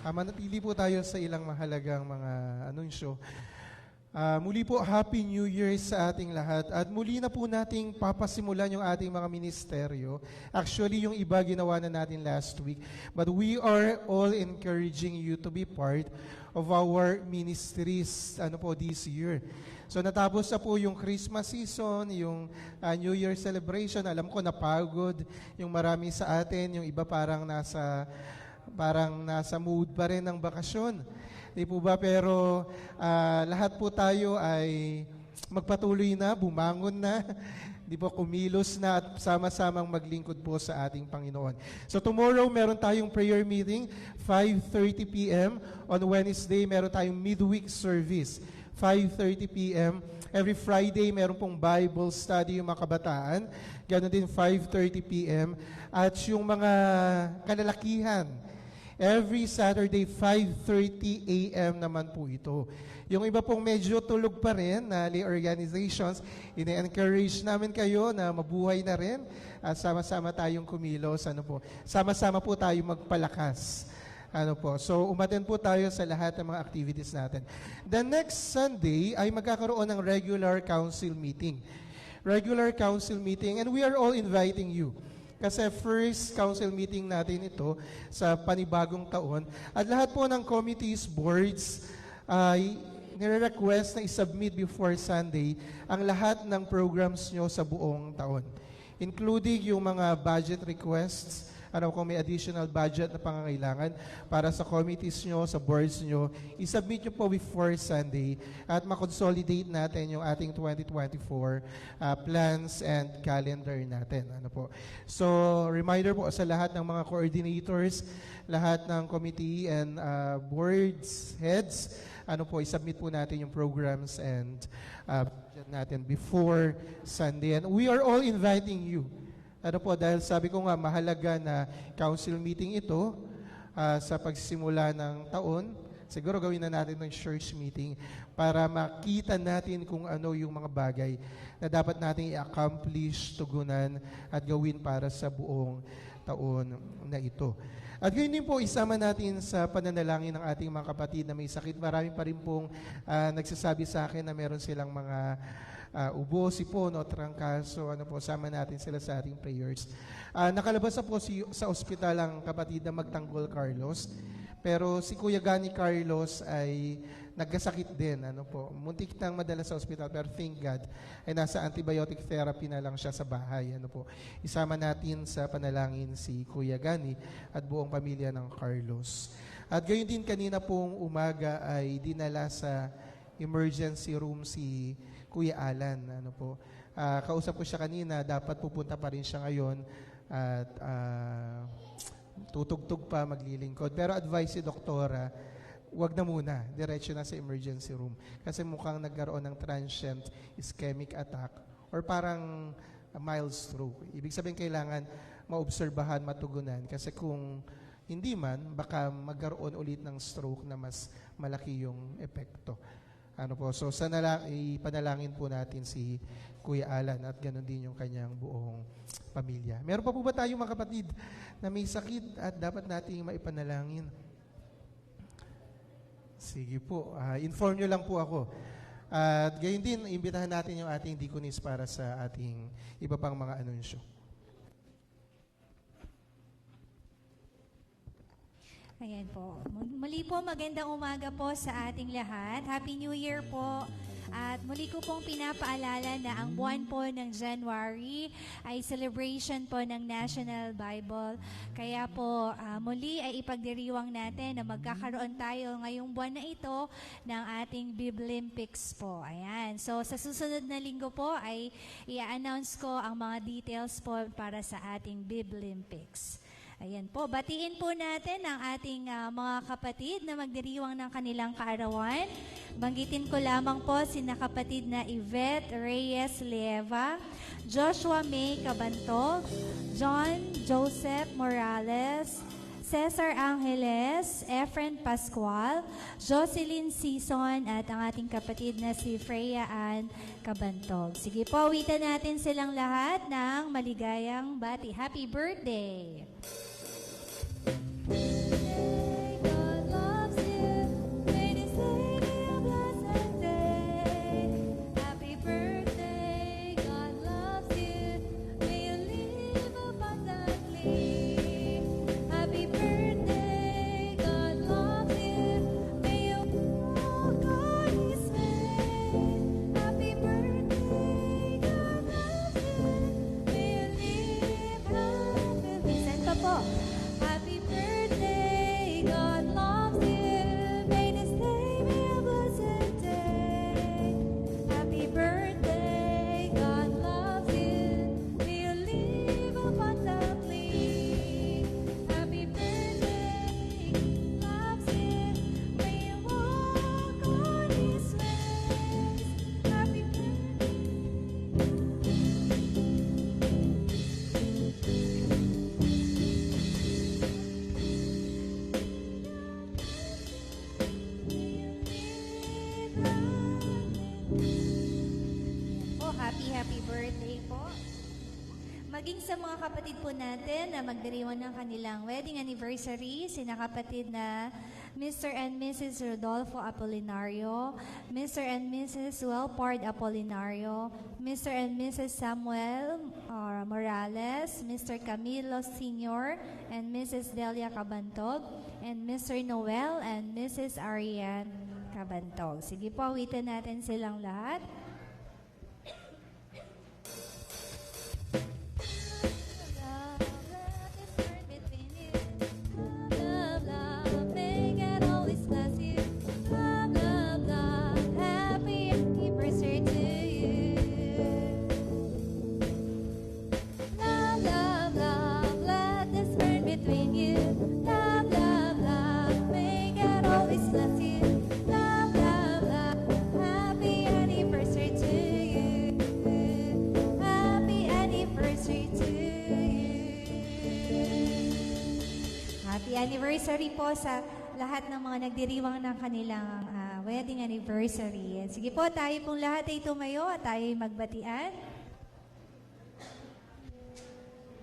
Manatili po tayo sa ilang mahalagang mga anunsyo. Muli po, Happy New Year sa ating lahat. At muli na po nating papasimulan yung ating mga ministeryo. Actually, yung iba ginawa na natin last week. But we are all encouraging you to be part of our ministries this year. So natapos na po yung Christmas season, yung New Year celebration. Alam ko napagod yung marami sa atin, yung iba parang nasa mood pa rin ng bakasyon. Di po ba? Pero lahat po tayo ay magpatuloy na, bumangon na, di po, kumilos na at sama-samang maglingkod po sa ating Panginoon. So tomorrow, meron tayong prayer meeting, 5:30 p.m. On Wednesday, meron tayong midweek service, 5:30 p.m. Every Friday, meron pong Bible study yung mga kabataan. Ganon din, 5:30 p.m. At yung mga kalalakihan, every Saturday, 5:30 a.m. naman po ito. Yung iba pong medyo tulog pa rin na lay organizations, ine-encourage namin kayo na mabuhay na rin at sama-sama tayong kumilos. Sama-sama po tayo magpalakas. So umattend po tayo sa lahat ng mga activities natin. The next Sunday ay magkakaroon ng regular council meeting. Regular council meeting, and we are all inviting you. Kasi first council meeting natin ito sa panibagong taon. At lahat po ng committees, boards, ay nire-request na isubmit before Sunday ang lahat ng programs nyo sa buong taon. Including yung mga budget requests, kung may additional budget na pangangailangan para sa committees nyo, sa boards nyo, isubmit nyo po before Sunday at makonsolidate natin yung ating 2024 plans and calendar natin. So, reminder po sa lahat ng mga coordinators, lahat ng committee and boards, heads, isubmit po natin yung programs and budget natin before Sunday. And we are all inviting you. Dahil sabi ko nga, mahalaga na council meeting ito sa pagsisimula ng taon. Siguro gawin na natin ng church meeting para makita natin kung ano yung mga bagay na dapat natin i-accomplish, tugunan, at gawin para sa buong taon na ito. At ganyan din po, isama natin sa pananalangin ng ating mga kapatid na may sakit. Marami pa rin pong nagsasabi sa akin na meron silang mga ubo, sipon o trangkaso, sama natin sila sa ating prayers. Nakalabas na po sa ospital ang kapatid na Magtanggol Carlos, pero si Kuya Gani Carlos ay nagkasakit din. Muntik nang madala sa ospital, pero thank God, ay nasa antibiotic therapy na lang siya sa bahay. Isama natin sa panalangin si Kuya Gani at buong pamilya ng Carlos. At gayon din kanina pong umaga ay dinala sa emergency room si Kuya Alan. Kausap ko siya kanina, dapat pupunta pa rin siya ngayon at tutugtog pa, maglilingkod. Pero advice si doktora, wag na muna, diretso na sa emergency room. Kasi mukhang nagkaroon ng transient ischemic attack or parang mild stroke. Ibig sabihin kailangan maobserbahan, matugunan. Kasi kung hindi man, baka magkaroon ulit ng stroke na mas malaki yung epekto. So sana ipanalangin po natin si Kuya Alan at ganoon din yung kanyang buong pamilya. Meron pa po ba tayong mga kapatid na may sakit at dapat nating maipanalangin? Sige po, inform nyo lang po ako. At gayon din, imbitahan natin yung ating deaconess para sa ating iba pang mga anunsyo.
Ayan po. Muli po, magandang umaga po sa ating lahat. Happy New Year po. At muli ko pong pinapaalala na ang buwan po ng January ay celebration po ng National Bible. Kaya po muli ay ipagdiriwang natin na magkakaroon tayo ngayong buwan na ito ng ating Biblympics po. Ayan. So sa susunod na linggo po ay i-announce ko ang mga details po para sa ating Biblympics. Ayan po, batiin po natin ang ating mga kapatid na magdiriwang ng kanilang kaarawan. Banggitin ko lamang po sina kapatid na Yvette Reyes Lieva, Joshua May Cabantog, John Joseph Morales, Cesar Angeles, Efren Pascual, Jocelyn Sison at ang ating kapatid na si Freya Ann Cabantog. Sige po, awitan natin silang lahat ng maligayang bati. Happy birthday! God loves you. May this lady a blessed day. happy birthday po. Maging sa mga kapatid po natin na magdiriwang ng kanilang wedding anniversary, sina kapatid na Mr. and Mrs. Rodolfo Apolinario, Mr. and Mrs. Wellpard Apolinario, Mr. and Mrs. Samuel Morales, Mr. Camilo Sr. and Mrs. Delia Cabantog, and Mr. Noel and Mrs. Ariane Cabantog. Sige po, awitin natin silang lahat. Anniversary po sa lahat ng mga nagdiriwang ng kanilang wedding anniversary. Sige po, tayo pong lahat ay tumayo at tayo ay magbatian.